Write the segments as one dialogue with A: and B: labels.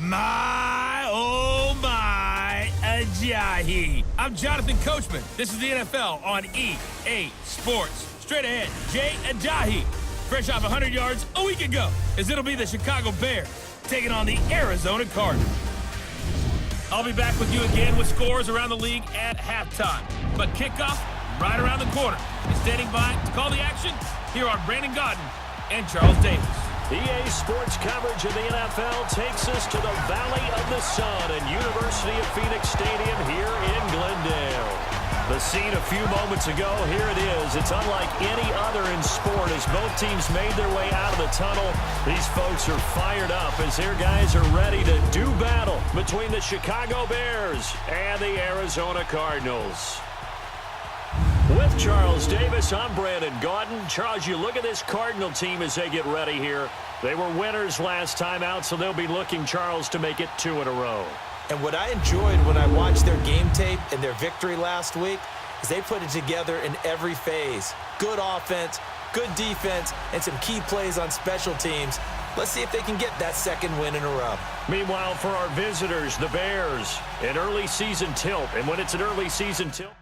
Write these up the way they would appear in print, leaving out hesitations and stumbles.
A: My, oh my, Ajayi. I'm Jonathan Coachman. This is the NFL on EA Sports. Straight ahead, Jay Ajayi, fresh off 100 yards a week ago, as it'll be the Chicago Bears taking on the Arizona Cardinals. I'll be back with you again with scores around the league at halftime. But kickoff right around the corner. And standing by to call the action, here are Brandon Gaudin and Charles Davis.
B: EA Sports coverage of the NFL takes us to the Valley of the Sun and University of Phoenix Stadium here in Glendale. The scene a few moments ago, here it is. It's unlike any other in sport as both teams made their way out of the tunnel. These folks are fired up as their guys are ready to do battle between the Chicago Bears and the Arizona Cardinals. With Charles Davis, I'm Brandon Gaudin. Charles, you look at this Cardinal team as they get ready here. They were winners last time out, so they'll be looking, Charles, to make it 2 in a row.
C: And what I enjoyed when I watched their game tape and their victory last week is they put it together in every phase. Good offense, good defense, and some key plays on special teams. Let's see if they can get that second win in a row.
B: Meanwhile, for our visitors, the Bears, an early season tilt. And when it's an early season tilt,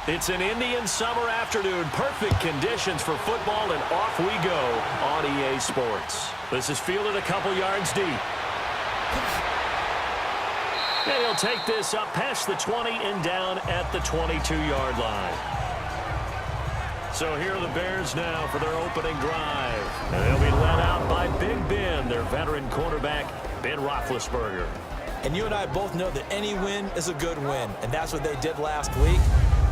B: it's an Indian summer afternoon. Perfect conditions for football, and off we go on EA Sports. This is fielded a couple yards deep. And he'll take this up past the 20 and down at the 22-yard line. So here are the Bears now for their opening drive. And they'll be led out by Big Ben, their veteran quarterback, Ben Roethlisberger.
C: And you and I both know that any win is a good win, and that's what they did last week.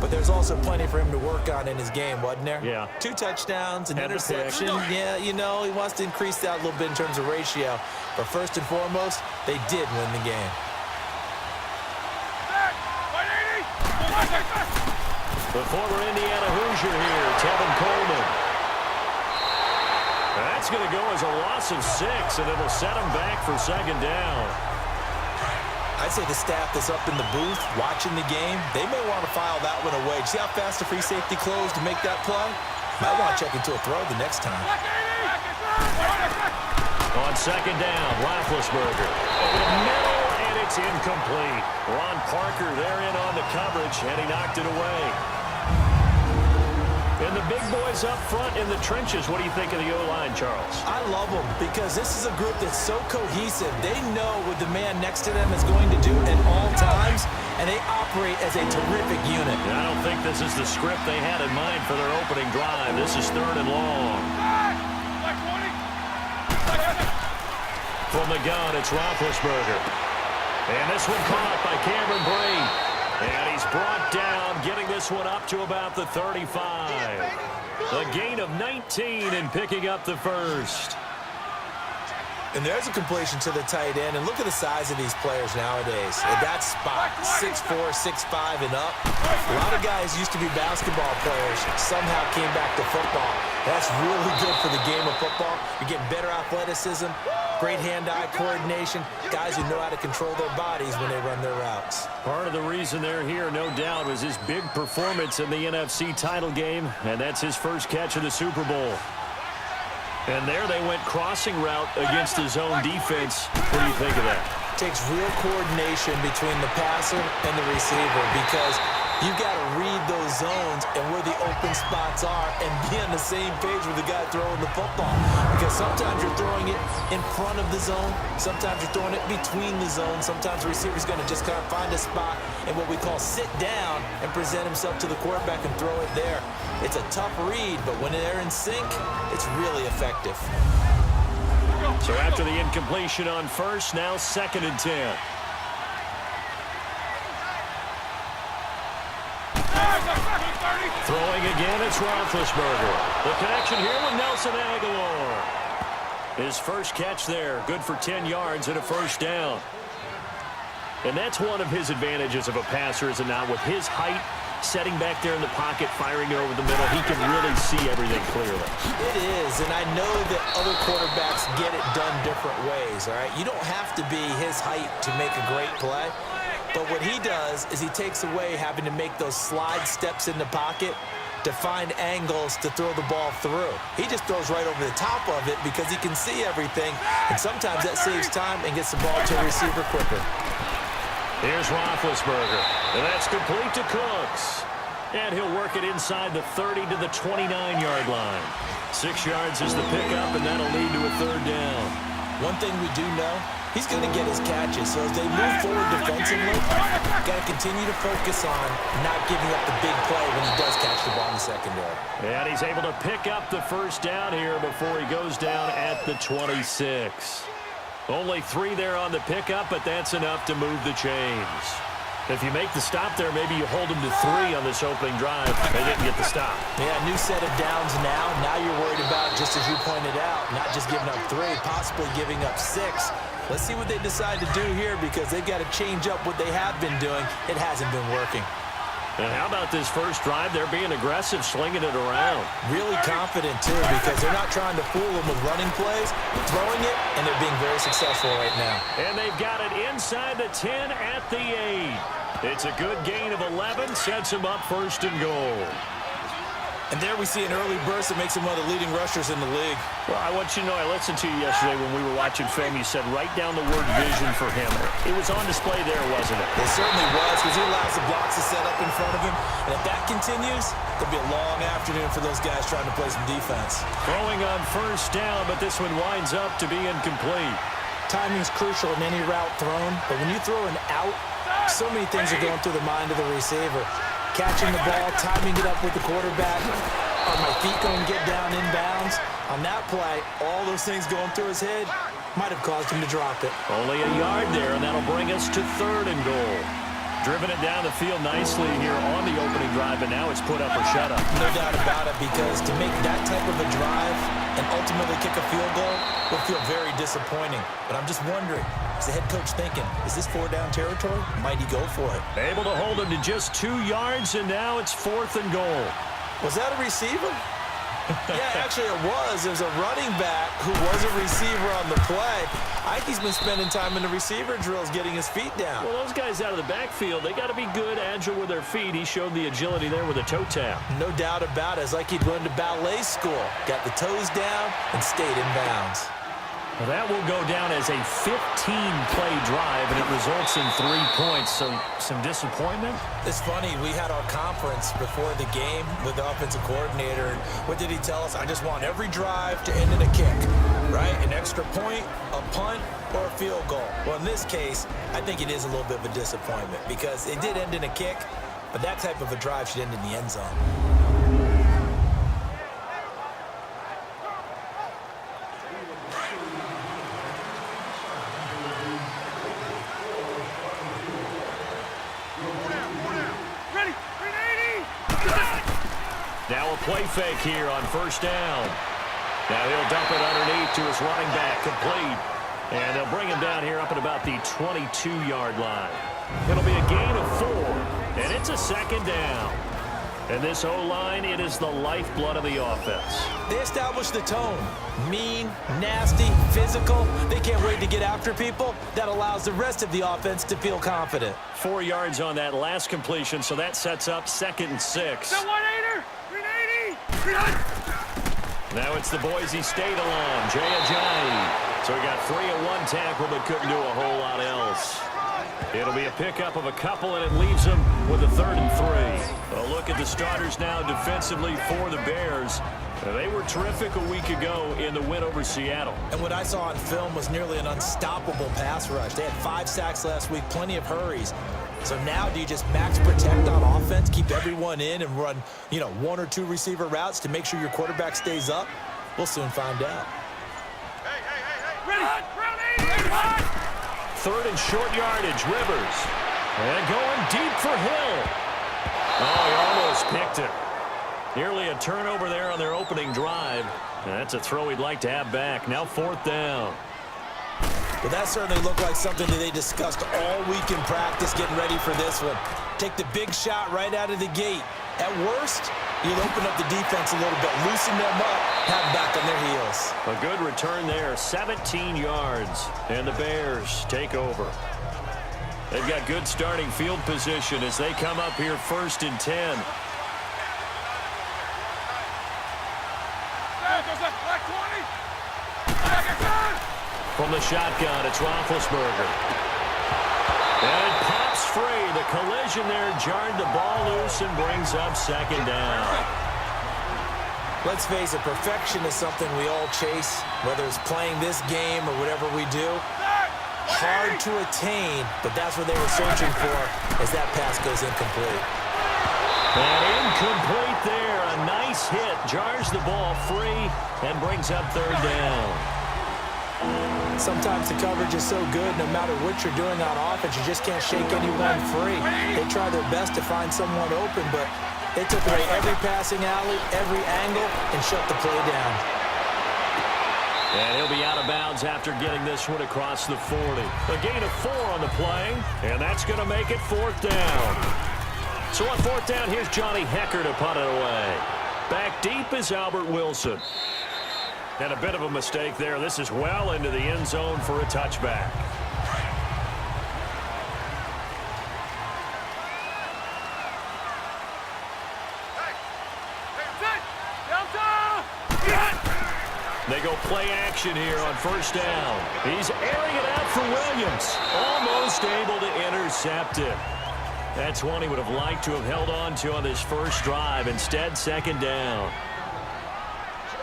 C: But there's also plenty for him to work on in his game, wasn't there?
B: Yeah.
C: 2 touchdowns, an interception.
B: Yeah,
C: he wants to increase that a little bit in terms of ratio. But first and foremost, they did win the game.
B: The former Indiana Hoosier here, Tevin Coleman. That's going to go as a loss of 6, and it'll set him back for second down.
C: I'd say the staff that's up in the booth watching the game, they may want to file that one away. See how fast the free safety closed to make that play? Might want to check into a throw the next time.
B: On second down, Roethlisberger. Over the middle, and it's incomplete. Ron Parker there in on the coverage, and he knocked it away. And the big boys up front in the trenches. What do you think of the O-line, Charles?
C: I love them because this is a group that's so cohesive. They know what the man next to them is going to do at all times, and they operate as a terrific unit.
B: And I don't think this is the script they had in mind for their opening drive. This is 3rd and long. From the gun, it's Roethlisberger. And this one caught by Cameron Brate. And he's brought down, getting this one up to about the 35. A gain of 19 and picking up the first.
C: And there's a completion to the tight end. And look at the size of these players nowadays. At that spot, 6'4", 6'5", and up. A lot of guys used to be basketball players, somehow came back to football. That's really good for the game of football. You're getting better athleticism, great hand-eye coordination, guys who know how to control their bodies when they run their routes.
B: Part of the reason they're here, no doubt, was his big performance in the NFC title game, and that's his first catch of the Super Bowl. And there they went crossing route against his own defense. What do you think of that?
C: Takes real coordination between the passer and the receiver because you've got to read those zones and where the open spots are and be on the same page with the guy throwing the football. Because sometimes you're throwing it in front of the zone. Sometimes you're throwing it between the zones. Sometimes the receiver's going to just kind of find a spot and what we call sit down and present himself to the quarterback and throw it there. It's a tough read, but when they're in sync, it's really effective.
B: So after the incompletion on first, now 2nd and 10. Throwing again, it's Roethlisberger. The connection here with Nelson Aguilar. His first catch there, good for 10 yards and a first down. And that's one of his advantages of a passer, is it not? With his height, setting back there in the pocket, firing it over the middle, he can really see everything clearly.
C: It is, and I know that other quarterbacks get it done different ways, all right? You don't have to be his height to make a great play. But what he does is he takes away having to make those slide steps in the pocket to find angles to throw the ball through. He just throws right over the top of it because he can see everything, and sometimes that saves time and gets the ball to a receiver quicker.
B: Here's Roethlisberger, and that's complete to Cooks. And he'll work it inside the 30 to the 29-yard line. 6 yards is the pickup, and that'll lead to a third down.
C: One thing we do know, he's going to get his catches. So as they move forward defensively, got to continue to focus on not giving up the big play when he does catch the ball in the secondary.
B: And he's able to pick up the first down here before he goes down at the 26. Only 3 there on the pickup, but that's enough to move the chains. If you make the stop there, maybe you hold them to 3 on this opening drive. They didn't get the stop.
C: Yeah, new set of downs now. Now you're worried about, just as you pointed out, not just giving up 3, possibly giving up 6. Let's see what they decide to do here because they've got to change up what they have been doing. It hasn't been working.
B: And how about this first drive? They're being aggressive, slinging it around.
C: Really confident, too, because they're not trying to fool them with running plays, throwing it, and they're being very successful right now.
B: And they've got it inside the 10 at the 8. It's a good gain of 11, sets them up first and goal.
C: And there we see an early burst that makes him one of the leading rushers in the league.
B: Well, I want you to know, I listened to you yesterday when we were watching film. You said write down the word vision for him. It was on display there, wasn't it?
C: It certainly was because he allows the blocks to set up in front of him. And if that continues, it'll be a long afternoon for those guys trying to play some defense.
B: Throwing on first down, but this one winds up to be incomplete.
C: Timing's crucial in any route thrown, but when you throw an out, so many things are going through the mind of the receiver. Catching the ball, timing it up with the quarterback. Are my feet going to get down inbounds? On that play, all those things going through his head might have caused him to drop it.
B: Only a yard there, and that'll bring us to third and goal. Driven it down the field nicely here on the opening drive, and now it's put up or shut up.
C: No doubt about it, because to make that type of a drive and ultimately kick a field goal would feel very disappointing. But I'm just wondering, is the head coach thinking, is this 4-down territory? Might he go for it?
B: Able to hold him to just 2 yards, and now it's fourth and goal.
C: Was that a receiver? Yeah, actually it was. It was a running back who was a receiver on the play. I think he's been spending time in the receiver drills getting his feet down.
B: Well, those guys out of the backfield, they got to be good, agile with their feet. He showed the agility there with a toe tap.
C: No doubt about it. It's like he'd run to ballet school. Got the toes down and stayed in bounds.
B: Well, that will go down as a 15-play drive, and it results in 3 points. So some disappointment?
C: It's funny. We had our conference before the game with the offensive coordinator. And what did he tell us? I just want every drive to end in a kick, right? An extra point, a punt, or a field goal. Well, in this case, I think it is a little bit of a disappointment because it did end in a kick, but that type of a drive should end in the end zone.
B: Now a play fake here on first down. Now he'll dump it underneath to his running back, complete. And they'll bring him down here up at about the 22-yard line. It'll be a gain of 4, and it's a second down. And this O-line, it is the lifeblood of the offense.
C: They establish the tone. Mean, nasty, physical. They can't wait to get after people. That allows the rest of the offense to feel confident.
B: 4 yards on that last completion, so that sets up 2nd and 6.
A: The 1-8er! 380!
B: Now it's the Boise State alum, Jay Ajayi. So he got 3 at 1 tackle, but couldn't do a whole lot else. It'll be a pickup of a couple, and it leaves them with a 3rd and 3. A look at the starters now defensively for the Bears. They were terrific a week ago in the win over Seattle.
C: And what I saw on film was nearly an unstoppable pass rush. They had 5 sacks last week, plenty of hurries. So now do you just max protect on offense, keep everyone in, and run, 1 or 2 receiver routes to make sure your quarterback stays up? We'll soon find out.
A: Hey! Ready!
B: 3rd and short yardage, Rivers. And going deep for Hill. Oh, he almost picked it. Nearly a turnover there on their opening drive. And that's a throw he'd like to have back. Now 4th down.
C: Well, that certainly looked like something that they discussed all week in practice getting ready for this one. Take the big shot right out of the gate. At worst, you'll open up the defense a little bit, loosen them up, have them back on their heels.
B: A good return there, 17 yards, and the Bears take over. They've got good starting field position as they come up here 1st and 10. From the shotgun, it's Roethlisberger. And it pops free. The collision there jarred the ball loose and brings up second down.
C: Let's face it, perfection is something we all chase, whether it's playing this game or whatever we do. Hard to attain, but that's what they were searching for as that pass goes incomplete.
B: And incomplete there. A nice hit. Jars the ball free and brings up third down.
C: Sometimes the coverage is so good, no matter what you're doing on offense, you just can't shake anyone free. They try their best to find someone open, but they took away every passing alley, every angle, and shut the play down.
B: And he'll be out of bounds after getting this one across the 40. A gain of 4 on the play, and that's going to make it fourth down. So on fourth down, here's Johnny Hekker to punt it away. Back deep is Albert Wilson. And a bit of a mistake there. This is well into the end zone for a touchback. They go play action here on first down. He's airing it out for Williams. Almost able to intercept it. That's one he would have liked to have held on to on this first drive. Instead, second down.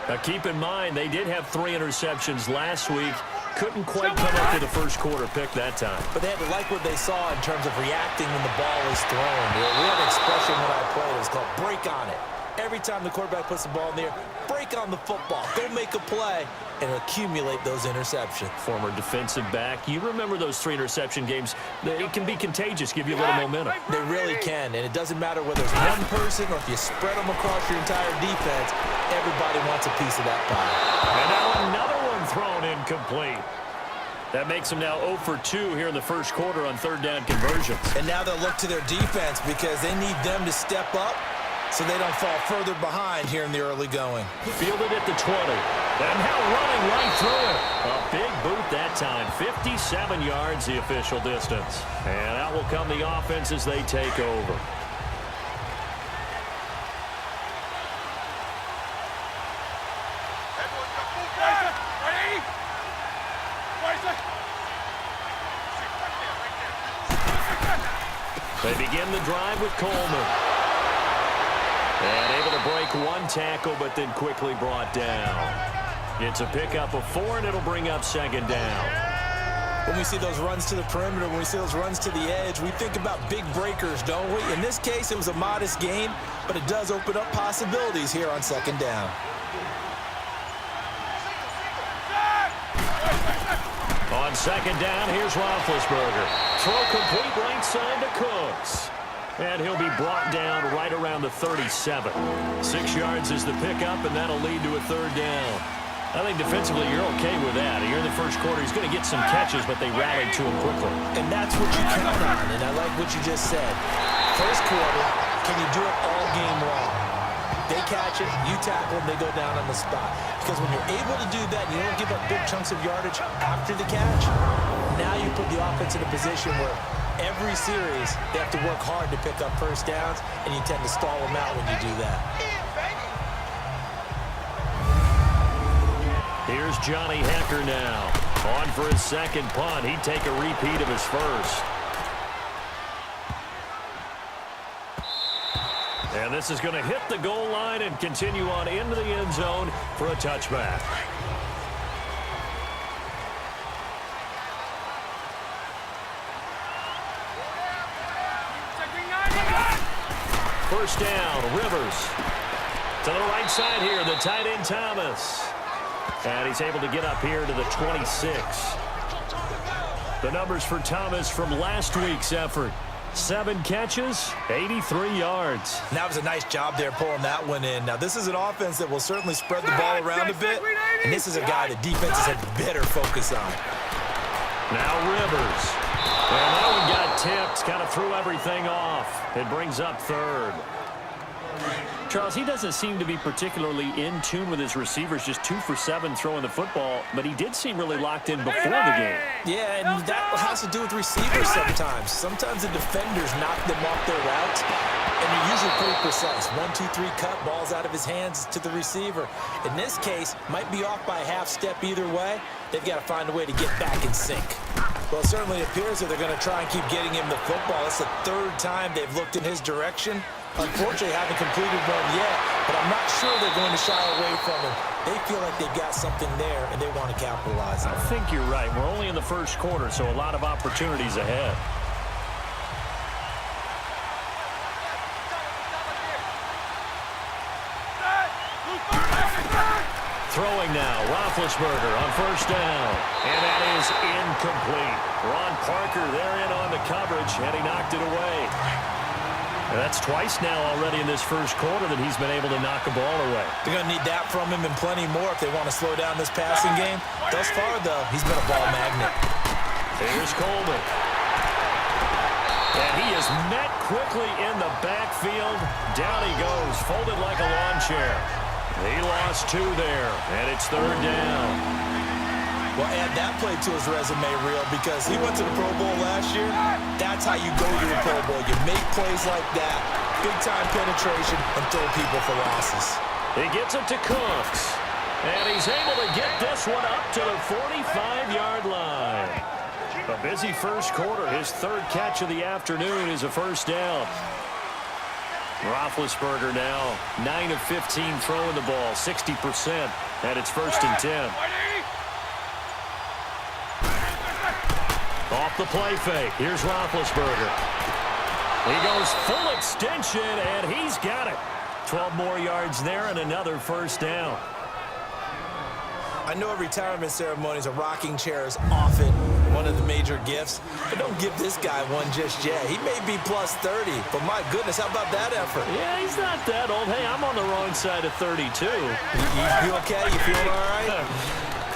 B: Now keep in mind, they did have 3 interceptions last week. Couldn't quite come up with a first quarter pick that time.
C: But they had to like what they saw in terms of reacting when the ball is thrown. We had an expression when I played. It was called break on it. Every time the quarterback puts the ball in the air, break on the football. Go make a play and accumulate those interceptions.
B: Former defensive back. You remember those 3 interception games. It can be contagious, give you a little momentum.
C: They really can, and it doesn't matter whether it's one person or if you spread them across your entire defense, everybody wants a piece of that pie.
B: And now another one thrown incomplete. That makes them now 0 for 2 here in the first quarter on third down conversions.
C: And now they'll look to their defense because they need them to step up so they don't fall further behind here in the early going.
B: Fielded at the 20. And now running right through it. A big boot that time. 57 yards the official distance. And out will come the offense as they take over. They begin the drive with Coleman. And able to break one tackle, but then quickly brought down. It's a pickup of 4, and it'll bring up second down.
C: When we see those runs to the perimeter, when we see those runs to the edge, we think about big breakers, don't we? In this case, it was a modest gain, but it does open up possibilities here on second down.
B: On second down, here's Roethlisberger. Throw complete right side to Cooks. And he'll be brought down right around the 37. 6 yards is the pickup, and that'll lead to a third down. I think defensively you're okay with that. Here in the first quarter, he's going to get some catches, but they rallied to him quickly.
C: And that's what you count on, and I like what you just said. First quarter, can you do it all game long? They catch it, you tackle them, they go down on the spot. Because when you're able to do that and you don't give up big chunks of yardage after the catch, now you put the offense in a position where every series they have to work hard to pick up first downs, and you tend to stall them out when you do that.
B: Here's Johnny Hekker now. On for his second punt. He'd take a repeat of his first. And this is going to hit the goal line and continue on into the end zone for a touchback. First down, Rivers. To the right side here, the tight end Thomas. And he's able to get up here to the 26. The numbers for Thomas from last week's effort. 7 catches, 83 yards.
C: That was a nice job there pulling that one in. Now, this is an offense that will certainly spread the ball around a bit, and this is a guy that defenses had better focus on.
B: Now Rivers. And that one got tipped, kind of threw everything off. It brings up third. Charles, he doesn't seem to be particularly in tune with his receivers, just 2 for 7 throwing the football, but he did seem really locked in before the game.
C: Yeah, and that has to do with receivers sometimes. Sometimes the defenders knock them off their routes, and they're usually pretty precise. 1, 2, 3 cut, balls out of his hands to the receiver. In this case, might be off by a half step either way. They've got to find a way to get back in sync. Well, it certainly appears that they're going to try and keep getting him the football. It's the 3rd time they've looked in his direction. Unfortunately, haven't completed one yet, but I'm not sure they're going to shy away from him. They feel like they've got something there, and they want to capitalize on it.
B: I think you're right. We're only in the first quarter, so a lot of opportunities ahead. Throwing now, Roethlisberger on first down. And that is incomplete. Ron Parker there in on the coverage, and he knocked it away. And that's twice now already in this first quarter that he's been able to knock a ball away.
C: They're going to need that from him and plenty more if they want to slow down this passing game. Thus far, though, he's been a ball magnet.
B: Here's Coleman. And he is met quickly in the backfield. Down he goes, folded like a lawn chair. He lost 2 there, and it's 3rd down.
C: Well, add that play to his resume reel because he went to the Pro Bowl last year. That's how you go to the Pro Bowl. You make plays like that, big-time penetration, and throw people for losses.
B: He gets it to Cooks, and he's able to get this one up to the 45-yard line. A busy first quarter. His 3rd catch of the afternoon is a first down. Roethlisberger now 9 of 15 throwing the ball, 60%, and it's 1st and 10. Off the play fake. Here's Roethlisberger. He goes full extension, and he's got it. 12 more yards there and another first down.
C: I know retirement ceremonies, a rocking chair is often one of the major gifts, but don't give this guy one just yet. He may be plus 30, but my goodness, how about that effort?
B: Yeah, he's not that old. Hey, I'm on the wrong side of 32.
C: You okay? You feeling all right?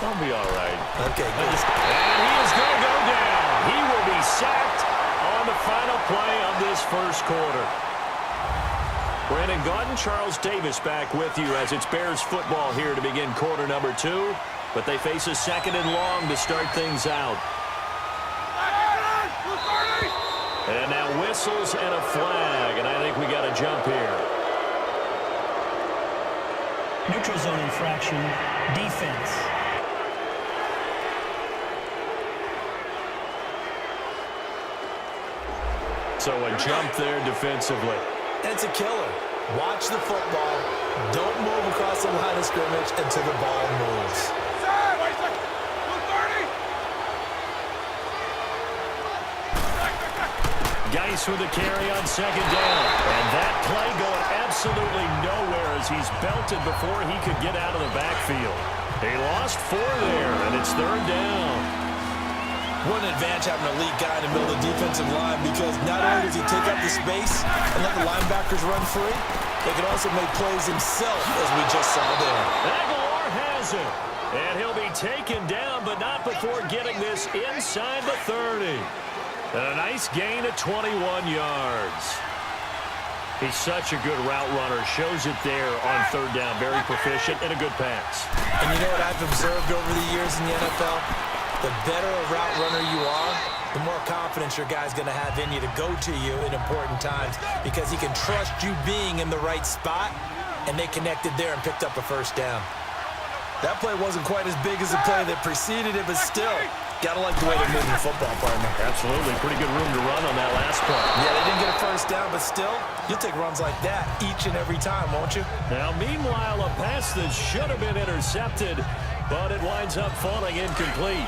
B: I'll be all right.
C: Okay, good.
B: And he is going to go down. He will be sacked on the final play of this first quarter. Brandon Gaudin, Charles Davis back with you as it's Bears football here to begin quarter number 2. But they face a 2nd and long to start things out. And now whistles and a flag, and I think we got a jump here.
D: Neutral zone infraction, defense.
B: So a jump there defensively.
C: It's a killer. Watch the football. Don't move across the line of scrimmage until the ball moves.
B: Geis with a carry on 2nd down. And that play going absolutely nowhere as he's belted before he could get out of the backfield. He lost 4 there, and it's 3rd down.
C: What an advantage having an elite guy in the middle of the defensive line because not only does he take up the space and let the linebackers run free, they can also make plays himself, as we just saw there.
B: Aguilar has it. And he'll be taken down, but not before getting this inside the 30. And a nice gain of 21 yards. He's such a good route runner. Shows it there on 3rd down. Very proficient and a good pass.
C: And you know what I've observed over the years in the NFL? The better a route runner you are, the more confidence your guy's going to have in you to go to you in important times because he can trust you being in the right spot, and they connected there and picked up a first down. That play wasn't quite as big as the play that preceded it, but still, got to like the way they're moving the football, partner.
B: Absolutely. Pretty good room to run on that last play.
C: Yeah, they didn't get a first down, but still, you'll take runs like that each and every time, won't you?
B: Now, meanwhile, a pass that should have been intercepted, but it winds up falling incomplete.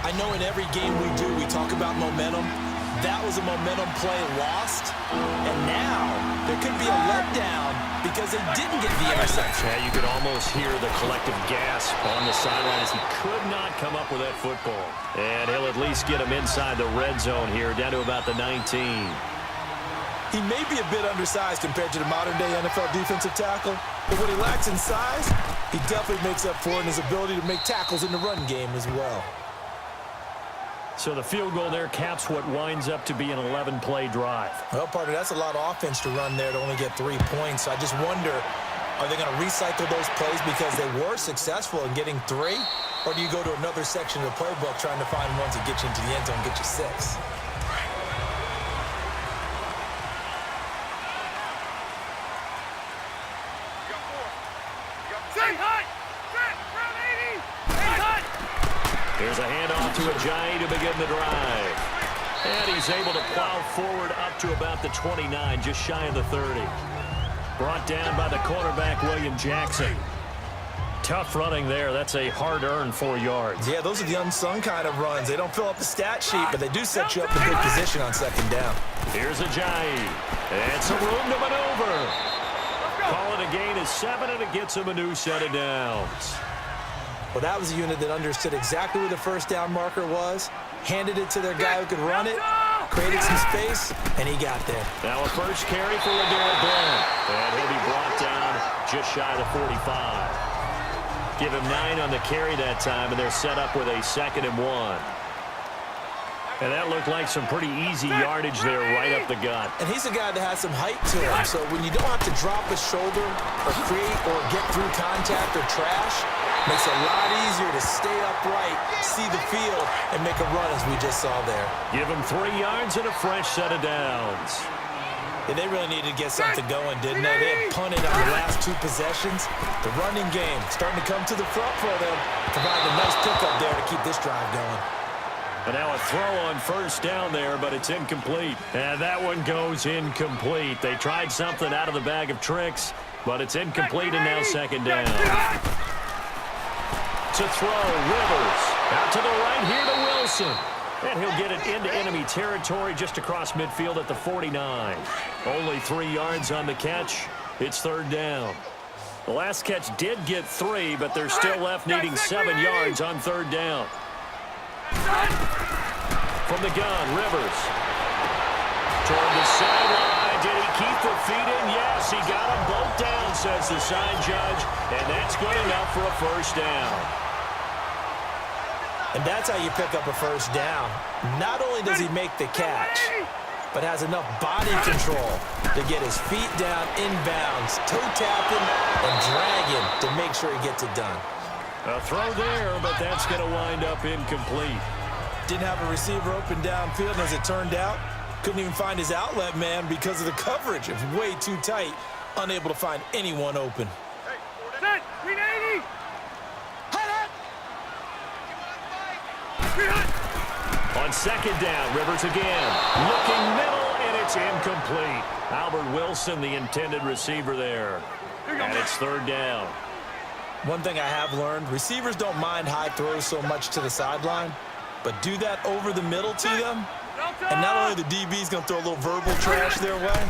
C: I know in every game we do, we talk about momentum. That was a momentum play lost, and now there could be a letdown because they didn't get the interception.
B: Yeah, you could almost hear the collective gasp on the sideline as he could not come up with that football. And he'll at least get him inside the red zone here, down to about the 19.
C: He may be a bit undersized compared to the modern-day NFL defensive tackle, but what he lacks in size, he definitely makes up for it in his ability to make tackles in the run game as well.
B: So the field goal there caps what winds up to be an 11-play drive.
C: Well, partner, that's a lot of offense to run there to only get 3 points. So I just wonder, are they going to recycle those plays because they were successful in getting 3? Or do you go to another section of the playbook trying to find ones that get you into the end zone and get you 6?
B: Here's a handoff to Ajayi to begin the drive. And he's able to plow forward up to about the 29, just shy of the 30. Brought down by the cornerback, William Jackson. Tough running there. That's a hard-earned 4 yards.
C: Yeah, those are the unsung kind of runs. They don't fill up the stat sheet, but they do set you up in good position on second down.
B: Here's Ajayi. And some room to maneuver. Call it a gain of 7, and it gets him a new set of downs.
C: Well, that was a unit that understood exactly where the first down marker was, handed it to their guy who could run it, created some space, and he got there.
B: Now a first carry for LeGarrette Blount. And he'll be brought down just shy of the 45. Give him 9 on the carry that time, and they're set up with a 2nd and 1. And that looked like some pretty easy yardage there right up the gut.
C: And he's a guy that has some height to him, so when you don't have to drop a shoulder or create or get through contact or trash, makes it a lot easier to stay upright, see the field, and make a run as we just saw there.
B: Give him 3 yards and a fresh set of downs.
C: And they really needed to get something going, didn't they? They had punted on the last 2 possessions. The running game starting to come to the front for them, providing a nice pickup there to keep this drive going.
B: And now a throw on first down there, but it's incomplete. And that one goes incomplete. They tried something out of the bag of tricks, but it's incomplete and now 2nd down. To throw, Rivers. Out to the right here to Wilson. And he'll get it into enemy territory just across midfield at the 49. Only 3 yards on the catch. It's 3rd down. The last catch did get 3, but they're still left needing 7 yards on 3rd down. From the gun, Rivers. Toward the sideline. Did he keep the feet in? Yes, he got them both down, says the side judge. And that's good enough for a first down.
C: And that's how you pick up a first down. Not only does he make the catch, but has enough body control to get his feet down inbounds, toe tapping and dragging to make sure he gets it done.
B: A throw there, but that's going to wind up incomplete.
C: Didn't have a receiver open downfield, and as it turned out, couldn't even find his outlet man because of the coverage. It was way too tight, unable to find anyone open.
E: Set, 380.
B: On 2nd down, Rivers again. Looking middle, and it's incomplete. Albert Wilson, the intended receiver there. And it's 3rd down.
C: One thing I have learned, receivers don't mind high throws so much to the sideline, but do that over the middle to them, and not only the DB's going to throw a little verbal trash their way,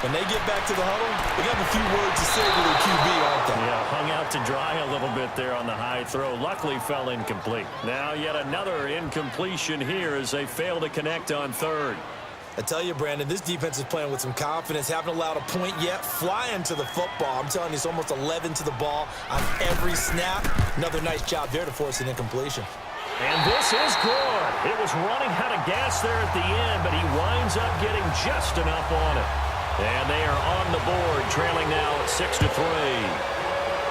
C: when they get back to the huddle, they have a few words to say to their QB, aren't they?
B: Yeah, hung out to dry a little bit there on the high throw. Luckily fell incomplete. Now yet another incompletion here as they fail to connect on 3rd.
C: I tell you, Brandon, this defense is playing with some confidence. Haven't allowed a point yet. Flying to the football. I'm telling you, it's almost 11 to the ball on every snap. Another nice job there to force an incompletion.
B: And this is good. It was running out of gas there at the end, but he winds up getting just enough on it. And they are on the board, trailing now at 6-3.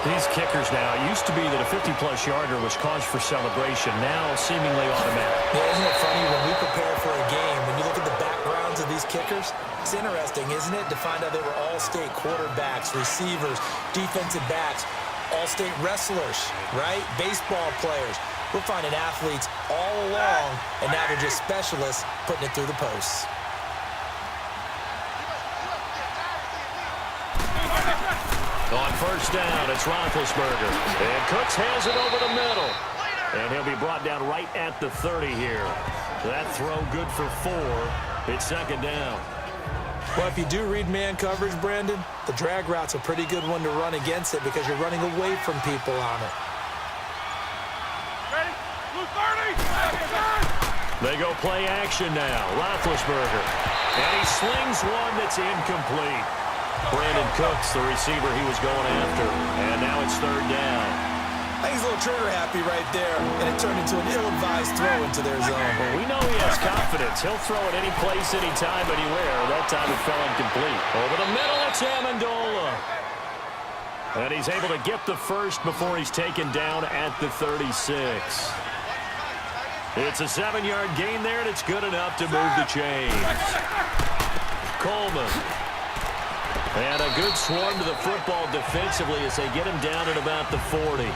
B: These kickers now, it used to be that a 50-plus yarder was cause for celebration. Now seemingly automatic.
C: Yeah, isn't it funny when we prepare for a game, when you look at the backgrounds of these kickers, it's interesting, isn't it, to find out they were all-state quarterbacks, receivers, defensive backs, all-state wrestlers, right? Baseball players. We're finding athletes all along, and now they're just specialists putting it through the posts.
B: On first down, it's Roethlisberger. And Cooks has it over the middle. And he'll be brought down right at the 30 here. That throw good for 4. It's 2nd down.
C: Well, if you do read man coverage, Brandon, the drag route's a pretty good one to run against it because you're running away from people on it.
E: Ready? Blue 30.
B: They go play action now. Roethlisberger. And he slings one that's incomplete. Brandon Cooks, the receiver he was going after. And now it's 3rd down.
C: I think he's a little trigger happy right there, and it turned into an ill-advised throw into their zone.
B: Well, we know he has confidence. He'll throw it any place, anytime, anywhere. That time it fell incomplete. Over the middle, it's Amendola. And he's able to get the first before he's taken down at the 36. It's a 7-yard gain there, and it's good enough to move the chains. Coleman. And a good swarm to the football defensively as they get him down at about the 40.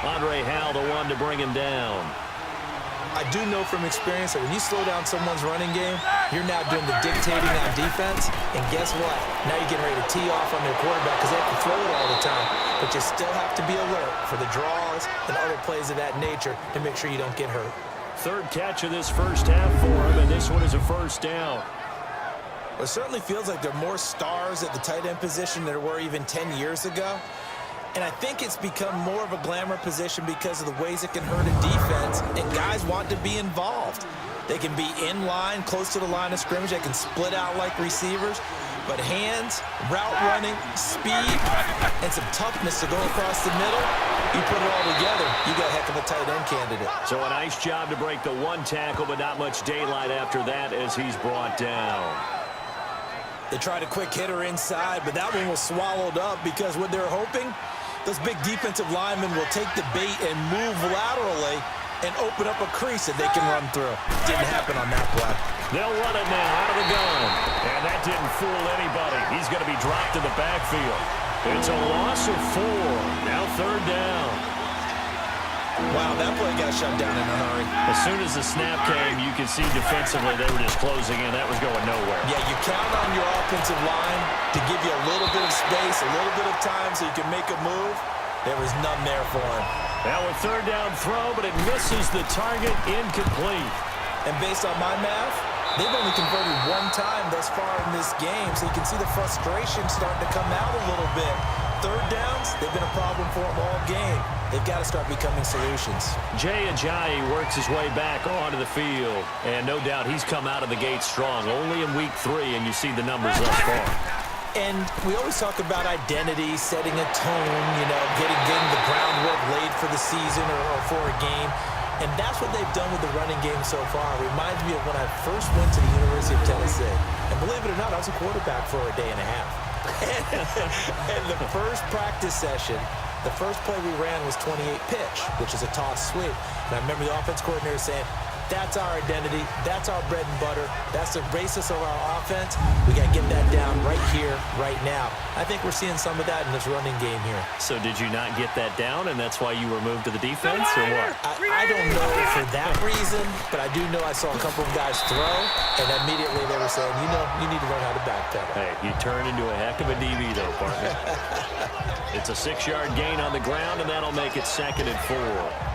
B: Andre Howell, the one to bring him down.
C: I do know from experience that when you slow down someone's running game, you're now doing the dictating on defense. And guess what? Now you're getting ready to tee off on their quarterback because they have to throw it all the time. But you still have to be alert for the draws and other plays of that nature to make sure you don't get hurt.
B: Third catch of this first half for him, and this one is a first down.
C: It certainly feels like there are more stars at the tight end position than there were even 10 years ago. And I think it's become more of a glamour position because of the ways it can hurt a defense, and guys want to be involved. They can be in line, close to the line of scrimmage. They can split out like receivers. But hands, route running, speed, and some toughness to go across the middle, you put it all together, you got a heck of a tight end candidate.
B: So a nice job to break the one tackle, but not much daylight after that as he's brought down.
C: They tried a quick hitter inside, but that one was swallowed up because what they're hoping, those big defensive linemen will take the bait and move laterally and open up a crease that they can run through. Didn't happen on that play.
B: They'll run it now out of the gun. And that didn't fool anybody. He's going to be dropped in the backfield. It's a loss of 4. Now third down.
C: Wow, that play got shut down in a hurry.
B: As soon as the snap came, you could see defensively they were just closing in. That was going nowhere.
C: Yeah, you count on your offensive line to give you a little bit of space, a little bit of time so you can make a move. There was none there for him.
B: Now a third down throw, but it misses the target, incomplete.
C: And based on my math, they've only converted one time thus far in this game, so you can see the frustration starting to come out a little bit. Third downs, they've been a problem for them all game. They've got to start becoming solutions.
B: Jay Ajayi works his way back onto the field, and no doubt he's come out of the gate strong. Only in week 3, and you see the numbers thus far.
C: And we always talk about identity, setting a tone, you know, getting the groundwork laid for the season or for a game. And that's what they've done with the running game so far. It reminds me of when I first went to the University of Tennessee. And believe it or not, I was a quarterback for a day and a half. And the first practice session, the first play we ran was 28 pitch, which is a toss sweep. And I remember the offense coordinator saying, that's our identity. That's our bread and butter. That's the basis of our offense. We got to get that down right here, right now. I think we're seeing some of that in this running game here.
B: So did you not get that down, and that's why you were moved to the defense, or what?
C: I don't know for that reason, but I do know I saw a couple of guys throw, and immediately they were saying, you know, you need to learn how to backpedal.
B: Hey, you turn into a heck of a DB, though, partner. It's a 6-yard gain on the ground, and that'll make it 2nd and 4.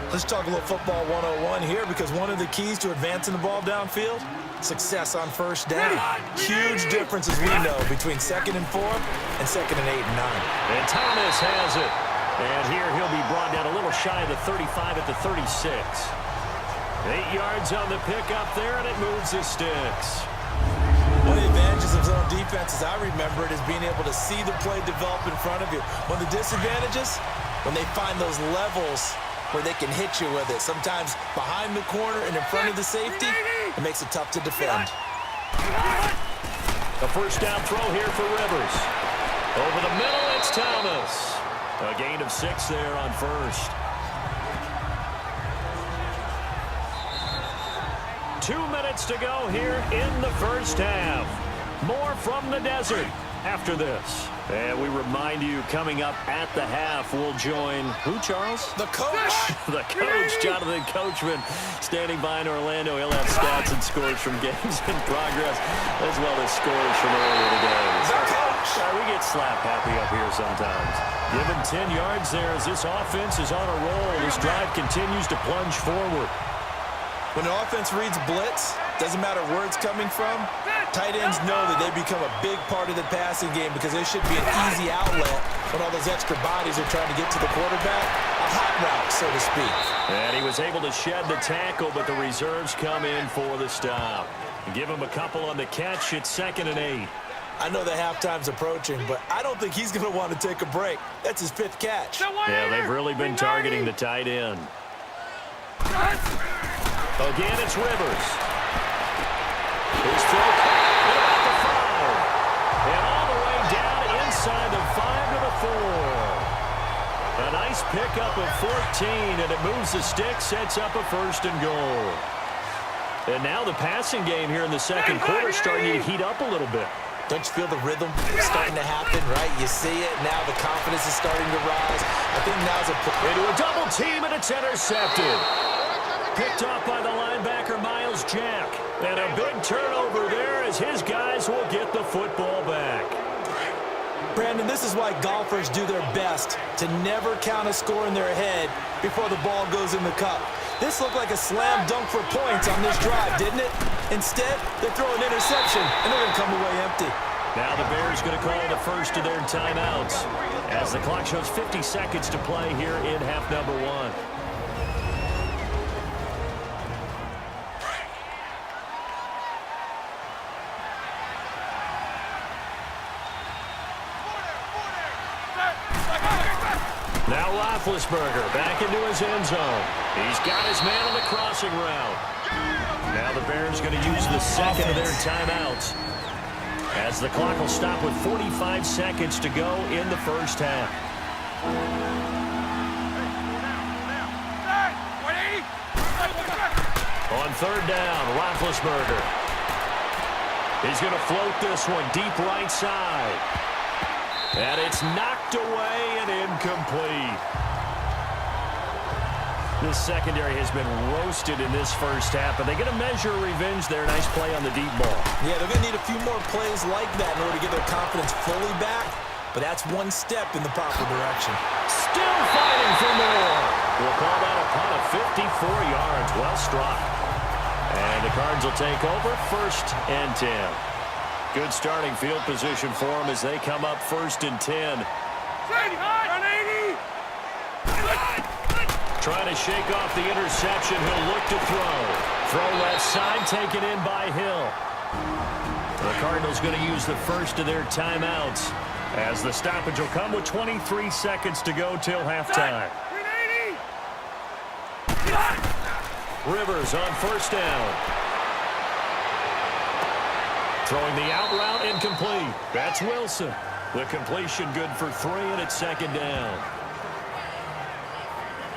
C: Let's talk a little football 101 here, because one of the keys to advancing the ball downfield, success on first down. Huge difference, as we know, between 2nd and 4 and 2nd and 8 and 9.
B: And Thomas has it. And here he'll be brought down a little shy of the 35 at the 36. 8 yards on the pickup there, and it moves the sticks.
C: One of the advantages of zone defense, as I remember it, is being able to see the play develop in front of you. One of the disadvantages, when they find those levels where they can hit you with it. Sometimes behind the corner and in front of the safety, it makes it tough to defend.
B: The first down throw here for Rivers. Over the middle, it's Thomas. A gain of 6 there on first. 2 minutes to go here in the first half. More from the desert after this. And we remind you, coming up at the half, we'll join who, Charles?
C: The coach.
B: The coach, Jonathan Coachman, standing by in Orlando. He'll have stats and scores from games in progress, as well as scores from earlier today.
C: The coach.
B: We get slap happy up here sometimes. Give him 10 yards there as this offense is on a roll. This drive continues to plunge forward.
C: When the offense reads blitz, doesn't matter where it's coming from, tight ends know that they become a big part of the passing game because they should be an easy outlet when all those extra bodies are trying to get to the quarterback. A hot route, so to speak.
B: And he was able to shed the tackle, but the reserves come in for the stop. Give him a couple on the catch. It's 2nd and 8.
C: I know the halftime's approaching, but I don't think he's going to want to take a break. That's his 5th catch.
B: Yeah, they've really been targeting the tight end. Again, it's Rivers. His throw about the 5. And all the way down inside the 5 to the 4. A nice pickup of 14, and it moves the stick, sets up a 1st and goal. And now the passing game here in the second quarter starting to heat up a little bit.
C: Don't you feel the rhythm starting to happen, right? You see it. Now the confidence is starting to rise. I think now's
B: into a double team, and it's intercepted. Picked off by the linebacker, Miles Jack. And a big turnover there as his guys will get the football back.
C: Brandon, this is why golfers do their best to never count a score in their head before the ball goes in the cup. This looked like a slam dunk for points on this drive, didn't it? Instead, they throw an interception, and they're going to come away empty.
B: Now the Bears going to call the first of their timeouts as the clock shows 50 seconds to play here in half number 1. Now Roethlisberger back into his end zone. He's got his man on the crossing route. Now the Bears going to use the second of their timeouts as the clock will stop with 45 seconds to go in the first half. On 3rd down, Roethlisberger. He's going to float this one deep right side. And it's knocked away and incomplete. This secondary has been roasted in this first half, but they're going to measure revenge there. Nice play on the deep ball. Yeah, they're going to need a few more plays like that in order to get their confidence fully back, but that's one step in the proper direction. Still fighting for more. We'll call that a punt of 54 yards. Well struck. And the Cards will take over 1st and 10. Good starting field position for them as they come up 1st and 10. Trying to shake off the interception. He'll look to throw. Throw left side, taken in by Hill. The Cardinals going to use the first of their timeouts as the stoppage will come with 23 seconds to go till halftime. Rivers on 1st down. Throwing the out route, incomplete. That's Wilson. The completion good for 3, and it's 2nd down.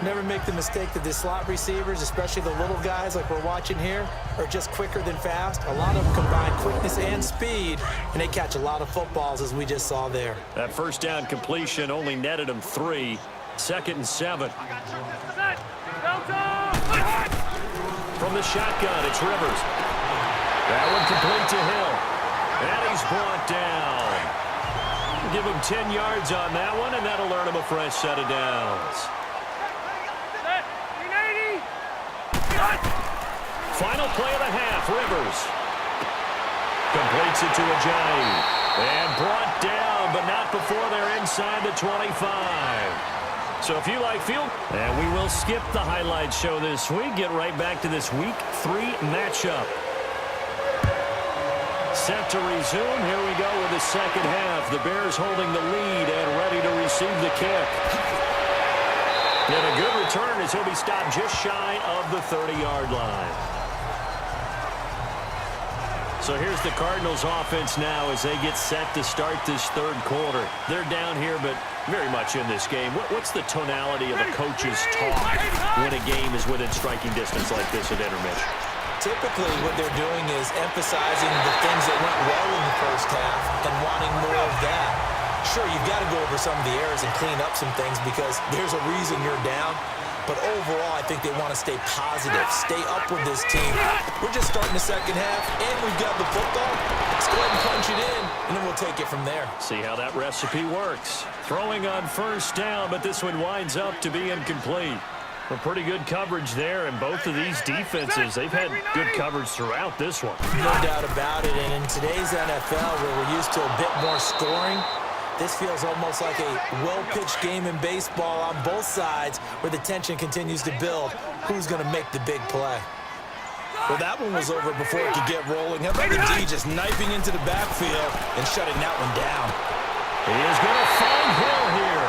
C: Never make the mistake that the slot receivers, especially the little guys like we're watching here, are just quicker than fast. A lot of them combine quickness and speed, and they catch a lot of footballs, as we just saw there.
B: That 1st down completion only netted them 3. 2nd and 7. From the shotgun, it's Rivers. That one complete to Hill. And he's brought down. Give him 10 yards on that one, and that'll earn him a fresh set of downs. Final play of the half, Rivers. Completes it to Ajayi. And brought down, but not before they're inside the 25. So if you like field, and we will skip the highlight show this week. Get right back to this Week 3 matchup. Set to resume. Here we go with the second half. The Bears holding the lead and ready to receive the kick. And a good return as he'll be stopped just shy of the 30-yard line. So here's the Cardinals offense now as they get set to start this 3rd quarter. They're down here, but very much in this game. What's the tonality of a coach's talk when a game is within striking distance like this at intermission?
C: Typically, what they're doing is emphasizing the things that went well in the first half and wanting more of that. Sure, you've got to go over some of the errors and clean up some things because there's a reason you're down. But overall, I think they want to stay positive, stay up with this team. We're just starting the second half, and we've got the football. Let's go ahead and punch it in, and then we'll take it from there.
B: See how that recipe works. Throwing on 1st down, but this one winds up to be incomplete. A pretty good coverage there, and both of these defenses, they've had good coverage throughout this one.
C: No doubt about it, and in today's NFL, where we're used to a bit more scoring, this feels almost like a well-pitched game in baseball on both sides where the tension continues to build. Who's going to make the big play? Well, that one was over before it could get rolling. How about the D just knifing into the backfield and shutting that one down?
B: He is going to find Hill here.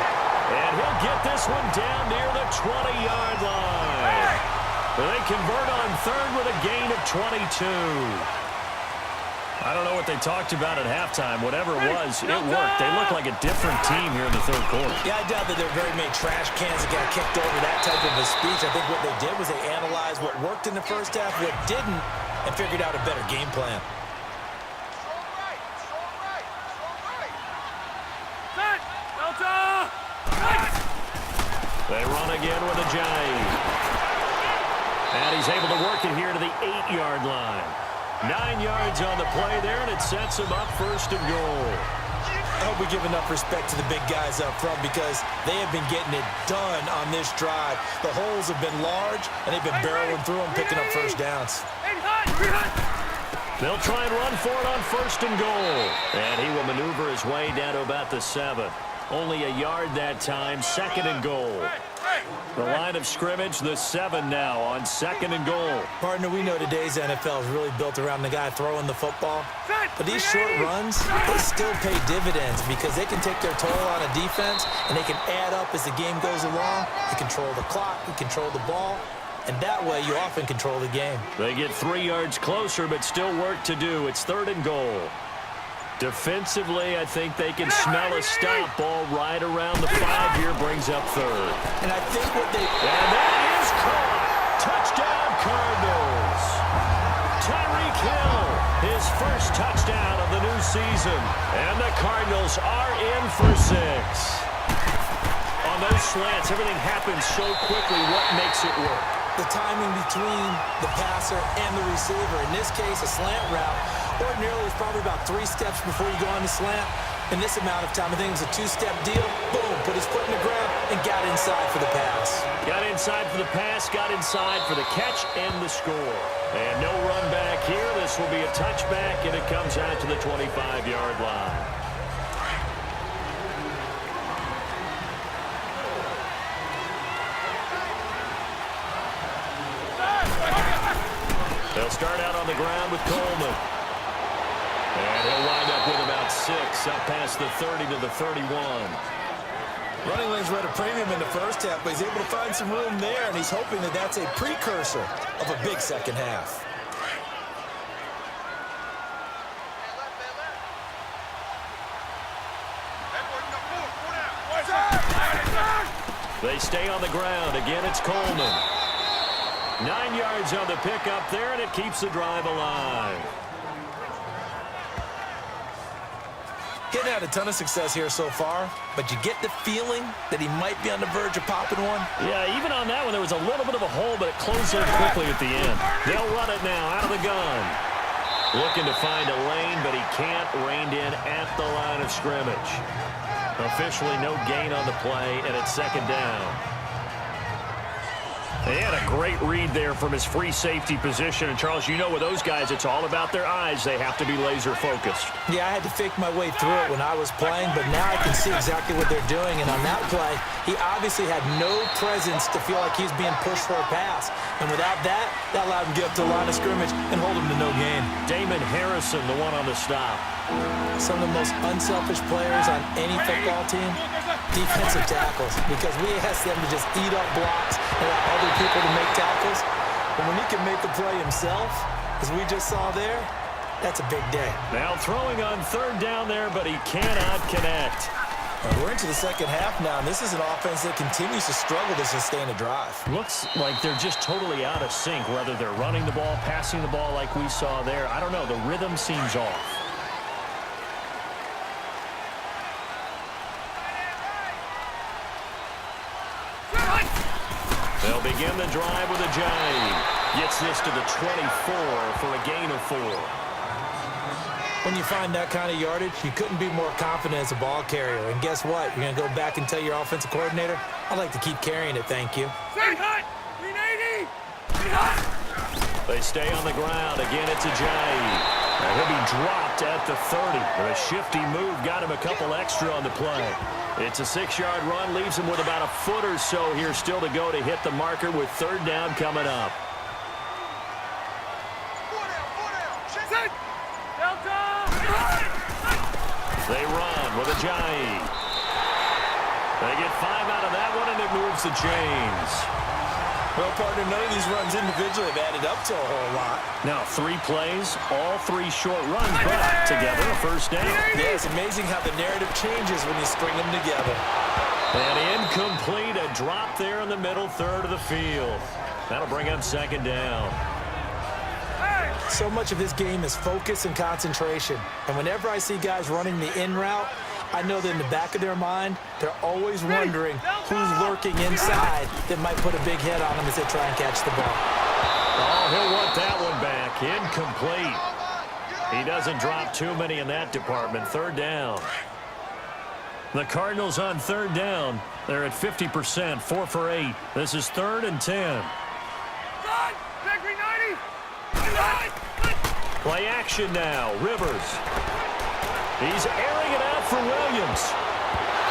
B: And he'll get this one down near the 20-yard line. They convert on third with a gain of 22. I don't know what they talked about at halftime. Whatever it was, it worked. They look like a different team here in the third quarter.
C: Yeah, I doubt that there were very many trash cans that got kicked over that type of a speech. I think what they did was they analyzed what worked in the first half, what didn't, and figured out a better game plan.
B: They run again with a jive. And he's able to work it here to the 8-yard line. 9 yards on the play there, and it sets him up first and goal.
C: I hope we give enough respect to the big guys up front because they have been getting it done on this drive. The holes have been large, and they've been barreling through them, picking up first downs.
B: They'll try and run for it on first and goal. And he will maneuver his way down to about the 7. Only a yard that time, second and goal. The line of scrimmage, the 7 now on second and goal.
C: Partner, we know today's NFL is really built around the guy throwing the football. But these short runs, they still pay dividends because they can take their toll on a defense and they can add up as the game goes along. You control the clock, you control the ball, and that way you often control the game.
B: They get 3 yards closer, but still work to do. It's third and goal. Defensively, I think they can smell a stop. Ball right around the 5 here, brings up third.
C: And I think what they...
B: And that is caught. Touchdown, Cardinals. Tyreek Hill, his first touchdown of the new season. And the Cardinals are in for 6. On those slants, everything happens so quickly. What makes it work?
C: The timing between the passer and the receiver. In this case, a slant route. Ordinarily, it's probably about 3 steps before you go on the slant. In this amount of time, I think it was a 2-step deal. Boom, put his foot in the ground and got inside for the pass.
B: Got inside for the pass, got inside for the catch and the score. And no run back here. This will be a touchback, and it comes out to the 25-yard line. They'll start out on the ground with Coleman. And he'll wind up with about 6, up past the 30 to the 31.
C: Running lanes were at a premium in the first half, but he's able to find some room there, and he's hoping that that's a precursor of a big second half.
B: They stay on the ground. Again, it's Coleman. 9 yards on the pickup there, and it keeps the drive alive.
C: Getting had a ton of success here so far, but you get the feeling that he might be on the verge of popping one.
B: Yeah, even on that one, there was a little bit of a hole, but it closed in quickly at the end. They'll run it now out of the gun. Looking to find a lane, but he can't. Reined in at the line of scrimmage. Officially no gain on the play, and it's second down. They had a great read there from his free safety position. And, Charles, you know with those guys, it's all about their eyes. They have to be laser-focused.
C: Yeah, I had to fake my way through it when I was playing, but now I can see exactly what they're doing. And on that play, he obviously had no presence to feel like he's being pushed for a pass. And without that, that allowed him to get up to the line of scrimmage and hold him to no gain.
B: Damon Harrison, the one on the stop.
C: Some of the most unselfish players on any football team, defensive tackles, because we ask them to just eat up blocks and allow other people to make tackles. But when he can make the play himself, as we just saw there, that's a big day.
B: Now throwing on third down there, but he cannot connect.
C: And we're into the second half now, and this is an offense that continues to struggle to sustain a drive.
B: Looks like they're just totally out of sync, whether they're running the ball, passing the ball like we saw there. I don't know. The rhythm seems off. They'll begin the drive with a jive. Gets this to the 24 for a gain of 4.
C: When you find that kind of yardage, you couldn't be more confident as a ball carrier. And guess what? You're going to go back and tell your offensive coordinator, I'd like to keep carrying it, thank you.
B: They stay on the ground. Again, it's a jive. And he'll be dropped at the 30. A shifty move got him a couple extra on the play. It's a 6-yard run, leaves him with about a foot or so here still to go to hit the marker with third down coming up. with Ajayi. They get 5 out of that one, and it moves the chains.
C: Well, partner, none of these runs individually have added up to a whole lot.
B: Now, 3 plays, all 3 short runs, but together a first down.
C: Yeah, it's amazing how the narrative changes when you string them together.
B: And incomplete, a drop there in the middle third of the field. That'll bring up second down.
C: So much of this game is focus and concentration. And whenever I see guys running the in route, I know that in the back of their mind, they're always wondering who's lurking inside that might put a big hit on them as they try and catch the ball.
B: Oh, he'll want that one back. Incomplete. He doesn't drop too many in that department. Third down. The Cardinals on third down. They're at 50%, 4 for 8. This is 3rd and 10. Play action now. Rivers. He's airing it out for Williams.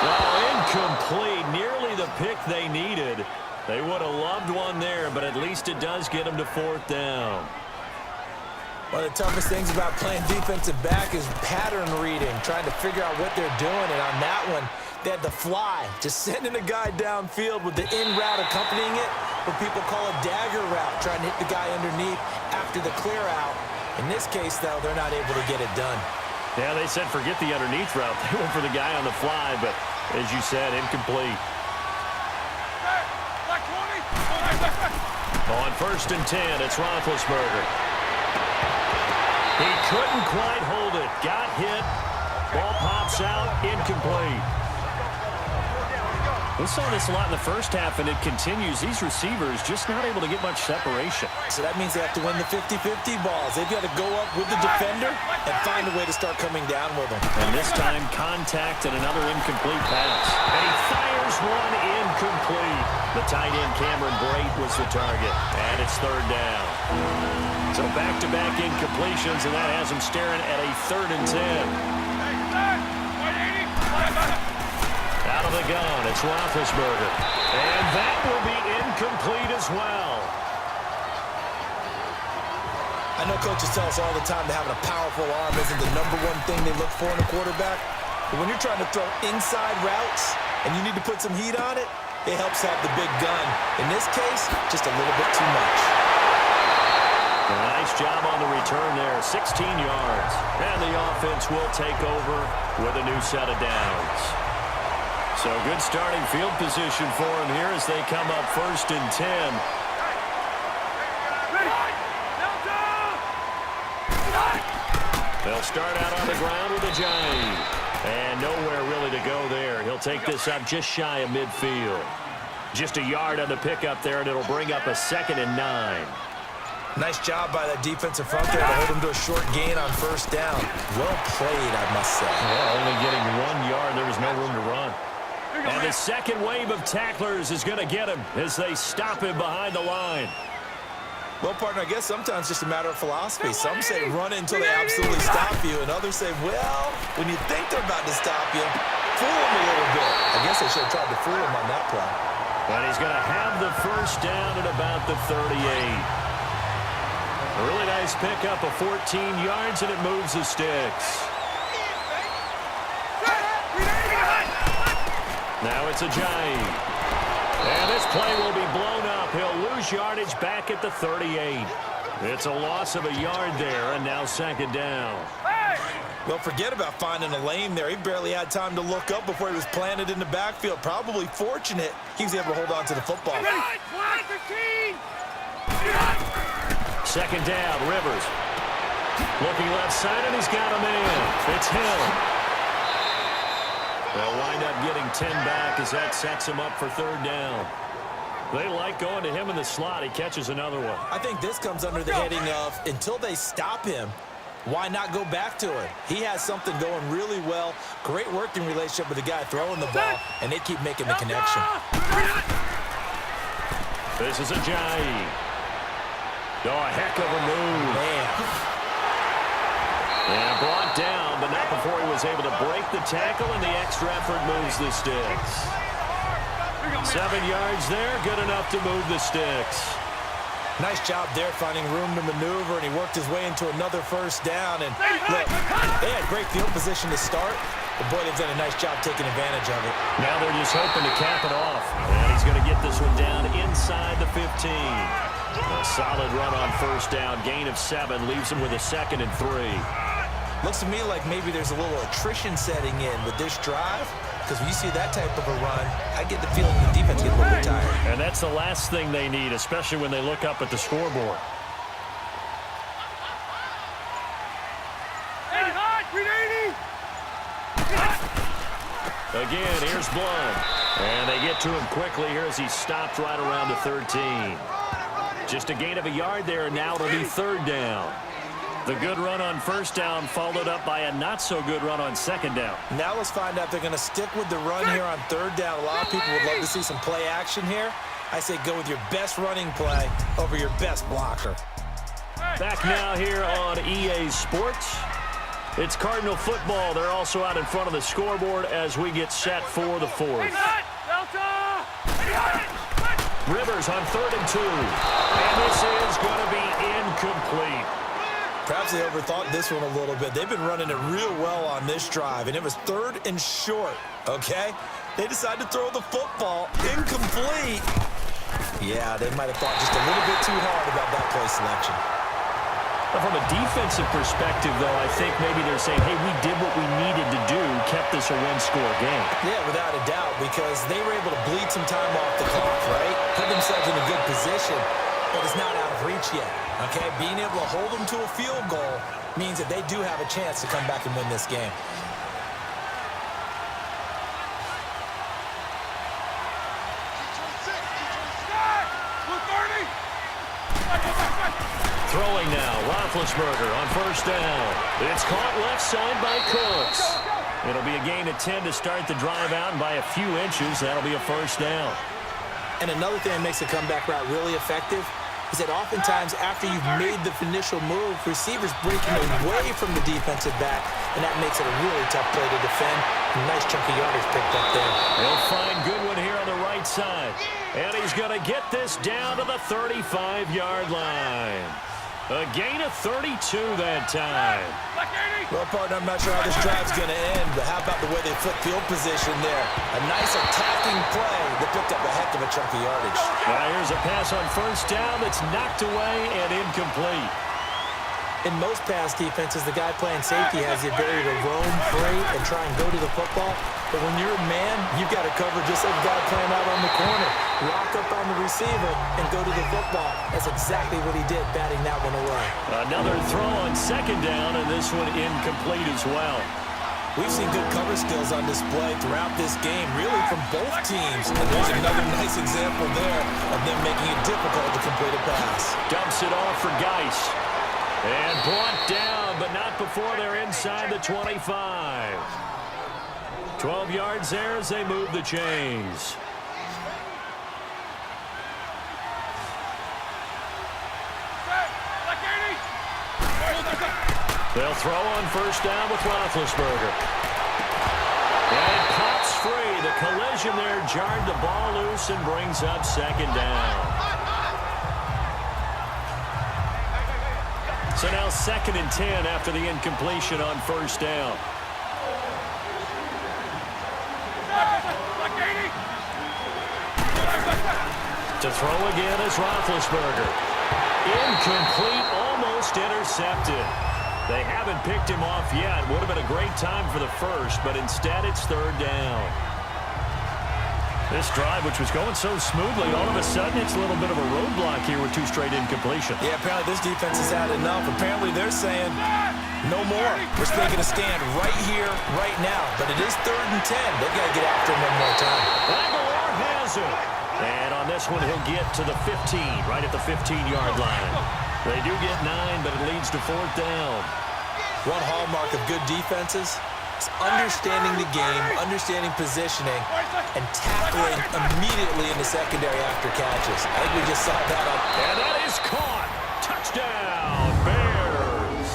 B: Oh, incomplete. Nearly the pick they needed. They would have loved one there, but at least it does get them to 4th down.
C: One of the toughest things about playing defensive back is pattern reading, trying to figure out what they're doing. And on that one, they had the fly, just sending a guy downfield with the in route accompanying it, what people call a dagger route, trying to hit the guy underneath after the clear out. In this case, though, they're not able to get it done.
B: Yeah, they said forget the underneath route. They went for the guy on the fly, but as you said, incomplete. On 1st and 10, it's Roethlisberger. He couldn't quite hold it. Got hit. Ball pops out. Incomplete. We saw this a lot in the first half, and it continues. These receivers just not able to get much separation.
C: So that means they have to win the 50-50 balls. They've got to go up with the defender and find a way to start coming down with them.
B: And this time, contact and another incomplete pass. And he fires one incomplete. The tight end, Cameron Brate, was the target. And it's 3rd down. So back-to-back incompletions, and that has him staring at a 3rd and 10. Out of the gun, it's Roethlisberger. And that will be incomplete as well.
C: I know coaches tell us all the time that having a powerful arm isn't the #1 thing they look for in a quarterback. But when you're trying to throw inside routes and you need to put some heat on it, it helps have the big gun. In this case, just a little bit too much.
B: A nice job on the return there, 16 yards. And the offense will take over with a new set of downs. So good starting field position for him here as they come up 1st and 10. They'll start out on the ground with Ajayi. And nowhere really to go there. He'll take this up just shy of midfield. Just a yard on the pickup there, and it'll bring up a 2nd and 9.
C: Nice job by that defensive front there to hold him to a short gain on 1st down. Well played, I must say.
B: Well, only getting 1 yard. There was no room to run. And the second wave of tacklers is going to get him as they stop him behind the line.
C: Well, partner, I guess sometimes it's just a matter of philosophy. Some say run until they absolutely stop you, and others say, well, when you think they're about to stop you, fool them a little bit. I guess they should have tried to fool him on that play.
B: And he's going to have the 1st down at about the 38. A really nice pickup of 14 yards, and it moves the sticks. Now it's Ajayi. And this play will be blown up. He'll lose yardage back at the 38. It's a loss of a yard there, and now 2nd down.
C: Well, forget about finding a lane there. He barely had time to look up before he was planted in the backfield. Probably fortunate he was able to hold on to the football.
B: 2nd down, Rivers. Looking left side, and he's got a man. It's Hill. They'll wind up getting 10 back as that sets him up for 3rd down. They like going to him in the slot. He catches another one.
C: I think this comes under the heading of until they stop him, why not go back to it? He has something going really well. Great working relationship with the guy throwing the ball, and they keep making the connection.
B: This is Ajayi. Oh, a heck of a move.
C: Man.
B: And brought down, but not before he was able to break the tackle, and the extra effort moves the sticks. 7 yards there, good enough to move the sticks.
C: Nice job there finding room to maneuver, and he worked his way into another 1st down. And look, they had great field position to start, But boy, they've done a nice job taking advantage of it.
B: Now they're just hoping to cap it off. And he's going to get this one down inside the 15. A solid run on first down. Gain of 7 leaves him with a 2nd and 3.
C: Looks to me like maybe there's a little attrition setting in with this drive. Because when you see that type of a run, I get the feeling the defense gets a little bit tired.
B: And that's the last thing they need, especially when they look up at the scoreboard. Again, here's Blunt. And they get to him quickly here as he stopped right around the 13. Just a gain of a yard there, and now it'll be 3rd down. The good run on first down followed up by a not-so-good run on 2nd down.
C: Now let's find out if they're going to stick with the run here on 3rd down. A lot of people would love to see some play action here. I say go with your best running play over your best blocker.
B: Back now here on EA Sports. It's Cardinal football. They're also out in front of the scoreboard as we get set for the 4th. Rivers on 3rd and 2. And this is going to be incomplete.
C: Perhaps they overthought this one a little bit. They've been running it real well on this drive, and it was 3rd and short, okay? They decided to throw the football incomplete. Yeah, they might have thought just a little bit too hard about that play selection.
B: From a defensive perspective, though, I think maybe they're saying, hey, we did what we needed to do, kept this a one-score game.
C: Yeah, without a doubt, because they were able to bleed some time off the clock, right? Put themselves in a good position, but it's not out of reach yet, okay? Being able to hold them to a field goal means that they do have a chance to come back and win this game.
B: Throwing now, Roethlisberger on first down. It's caught left side by Cooks. It'll be a gain of 10 to start the drive out, and by a few inches, that'll be a first down.
C: And another thing that makes the comeback route really effective is that oftentimes after you've made the initial move, receivers breaking away from the defensive back, and that makes it a really tough play to defend. A nice chunk of yardage picked up there.
B: He'll find Goodwin here on the right side. And he's going to get this down to the 35-yard line. A gain of 32 that time.
C: Well, partner, I'm not sure how this drive's going to end, but how about the way they flip field position there? A nice attacking play that picked up a heck of a chunk of yardage.
B: Now here's a pass on first down that's knocked away and incomplete.
C: In most pass defenses, the guy playing safety has the ability to roam free and try and go to the football. But when you're a man, you've got to cover just like the guy playing out on the corner. Lock up on the receiver and go to the football. That's exactly what he did, batting that one away.
B: Another throw on second down, and this one incomplete as well.
C: We've seen good cover skills on display throughout this game, really from both teams. And there's another nice example there of them making it difficult to complete a pass.
B: Dumps it off for Geis. And brought down, but not before they're inside the 25. 12 yards there as they move the chains. They'll throw on first down with Roethlisberger. And it pops free. The collision there jarred the ball loose and brings up second down. So now 2nd and 10 after the incompletion on first down. To throw again is Roethlisberger. Incomplete, almost intercepted. They haven't picked him off yet. Would have been a great time for the first, but instead it's 3rd down. This drive, which was going so smoothly, all of a sudden it's a little bit of a roadblock here with 2 straight incompletions.
C: Yeah, apparently this defense has had enough. Apparently they're saying, no more. We're taking a stand right here, right now. But it is 3rd and 10. They've got to get after him one more time.
B: Aguilar has it. And on this one, he'll get to the 15, right at the 15-yard line. They do get 9, but it leads to 4th down.
C: One hallmark of good defenses is understanding the game, understanding positioning, and tackling immediately in the secondary after catches. I think we just saw that up.
B: And that is caught. Touchdown, Bears.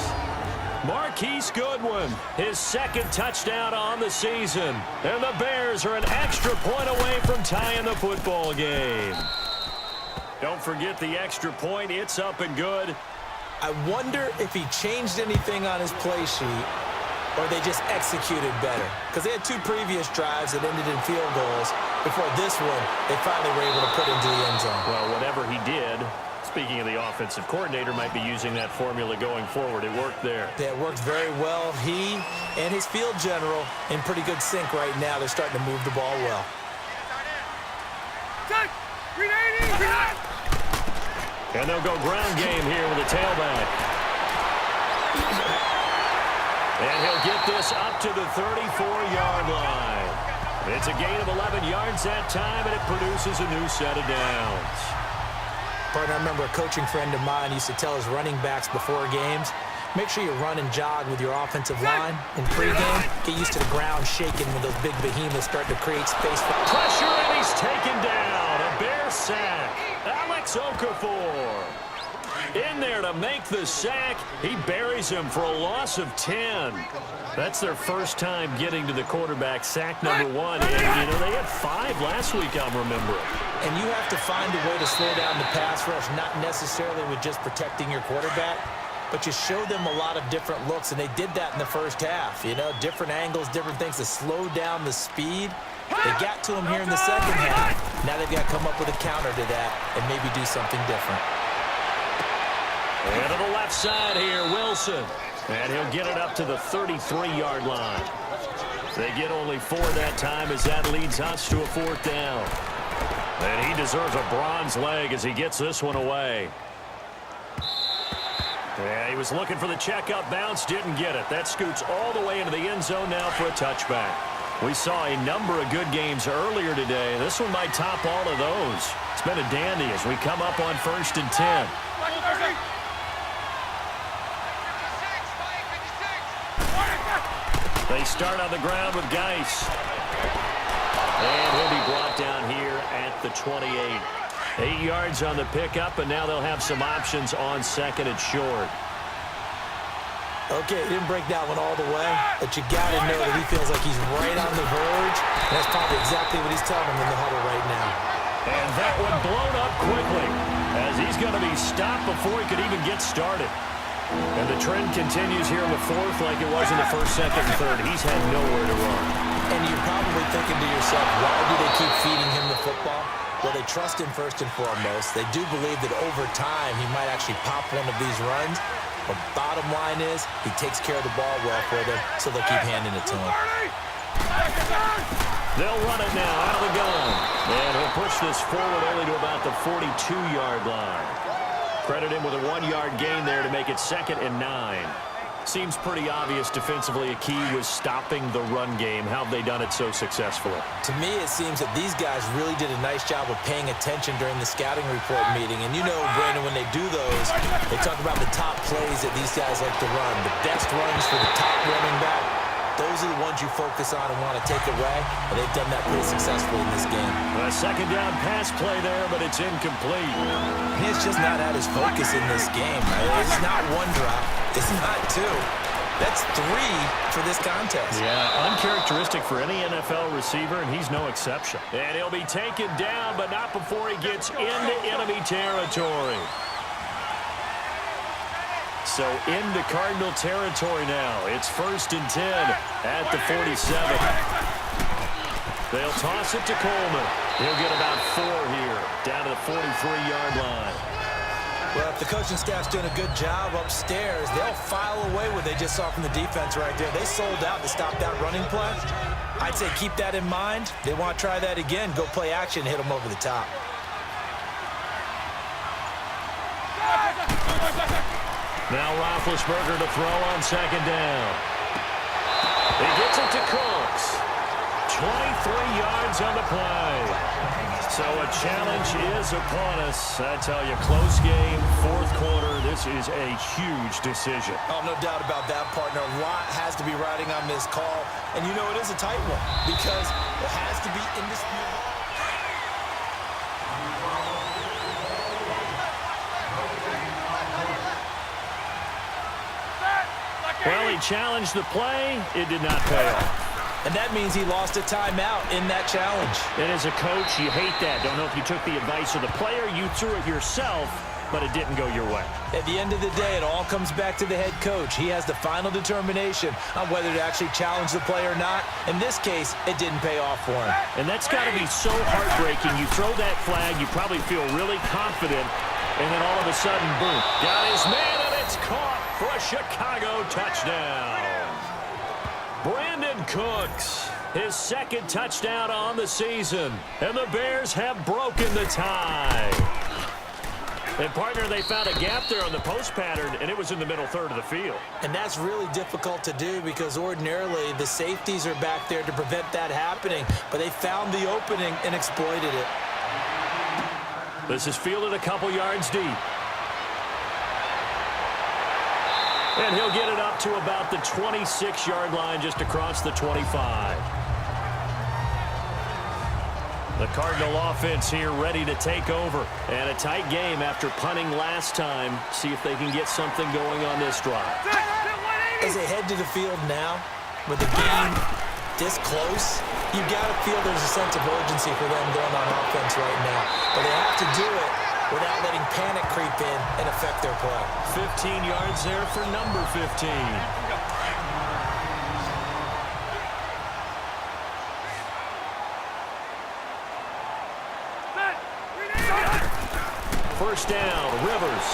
B: Marquise Goodwin, his 2nd touchdown on the season. And the Bears are an extra point away from tying the football game. Don't forget the extra point. It's up and good.
C: I wonder if he changed anything on his play sheet or they just executed better? Because they had 2 previous drives that ended in field goals. Before this one, they finally were able to put into the end zone.
B: Well, whatever he did, speaking of the offensive coordinator, might be using that formula going forward. It worked there.
C: Yeah, it worked very well. He and his field general in pretty good sync right now. They're starting to move the ball well.
B: And they'll go ground game here with a tailback. And he'll get this up to the 34-yard line. It's a gain of 11 yards that time, and it produces a new set of downs.
C: Partner, I remember a coaching friend of mine used to tell his running backs before games, make sure you run and jog with your offensive line in pregame. Get used to the ground shaking when those big behemoths start to create space.
B: Pressure, and he's taken down. A Bear sack. Alex Okafor in there to make the sack. He buries him for a loss of 10. That's their first time getting to the quarterback, sack number 1. And, you know, they had 5 last week, I'm remembering.
C: And you have to find a way to slow down the pass rush, not necessarily with just protecting your quarterback, but you show them a lot of different looks, and they did that in the first half. You know, different angles, different things to slow down the speed. They got to him here in the second half. Now they've got to come up with a counter to that and maybe do something different.
B: And to the left side here, Wilson. And he'll get it up to the 33-yard line. They get only 4 that time as that leads us to a 4th down. And he deserves a bronze leg as he gets this one away. Yeah, he was looking for the checkup bounce, didn't get it. That scoots all the way into the end zone now for a touchback. We saw a number of good games earlier today. This one might top all of those. It's been a dandy as we come up on 1st and 10. They start on the ground with Geis. And he'll be brought down here at the 28. 8 yards on the pickup, and now they'll have some options on 2nd and short.
C: Okay, didn't break that one all the way, but you got to know that he feels like he's right on the verge, and that's probably exactly what he's telling them in the huddle right now.
B: And that one blown up quickly as he's going to be stopped before he could even get started. And the trend continues here in the 4th like it was in the 1st, 2nd, and 3rd. He's had nowhere to run.
C: And you're probably thinking to yourself, why do they keep feeding him the football? Well, they trust him first and foremost. They do believe that over time he might actually pop one of these runs. But bottom line is he takes care of the ball well for them, so they'll keep handing it to him.
B: They'll run it now out of the gun. And he'll push this forward only to about the 42-yard line. Credit him with a 1-yard gain there to make it 2nd and 9. Seems pretty obvious defensively a key was stopping the run game. How have they done it so successfully?
C: To me, it seems that these guys really did a nice job of paying attention during the scouting report meeting. And you know, Brandon, when they do those, they talk about the top plays that these guys like to run. The best runs for the top running back, those are the ones you focus on and want to take away. And they've done that pretty successfully in this game.
B: A 2nd down pass play there, but it's incomplete.
C: He's just not at his focus in this game. It's not 1 drop. It's not 2. That's 3 for this contest.
B: Yeah, uncharacteristic for any NFL receiver, and he's no exception. And he'll be taken down, but not before he gets into enemy territory. So into Cardinal territory now. It's 1st and 10 at the 47. They'll toss it to Coleman. He'll get about 4 here, down to the 43-yard line.
C: Well, if the coaching staff's doing a good job upstairs, they'll file away what they just saw from the defense right there. They sold out to stop that running play. I'd say keep that in mind. They want to try that again. Go play action, hit them over the top.
B: Now Roethlisberger to throw on 2nd down. He gets it to Cooks. 23 yards on the play. So a challenge is upon us. I tell you, close game, 4th quarter. This is a huge decision.
C: Oh, no doubt about that, partner. A lot has to be riding on this call. And you know it is a tight one because it has to be indisputable.
B: Well, he challenged the play. It did not pay off.
C: And that means he lost a timeout in that challenge.
B: And as a coach, you hate that. Don't know if you took the advice of the player, you threw it yourself, but it didn't go your way.
C: At the end of the day, it all comes back to the head coach. He has the final determination on whether to actually challenge the play or not. In this case, it didn't pay off for him.
B: And that's got to be so heartbreaking. You throw that flag, you probably feel really confident, and then all of a sudden, boom, got his man, and it's caught for a Chicago touchdown. Brandon Cooks, his second touchdown on the season, and the Bears have broken the tie. And, partner, they found a gap there on the post pattern, and it was in the middle third of the field.
C: And that's really difficult to do because ordinarily the safeties are back there to prevent that happening, but they found the opening and exploited it.
B: This is fielded a couple yards deep. And he'll get it up to about the 26-yard line just across the 25. The Cardinal offense here ready to take over. And a tight game after punting last time. See if they can get something going on this drive.
C: As they head to the field now, with the game this close, you've got to feel there's a sense of urgency for them going on offense right now. But they have to do it without letting panic creep in and affect their play.
B: 15 yards there for number 15. First down, Rivers.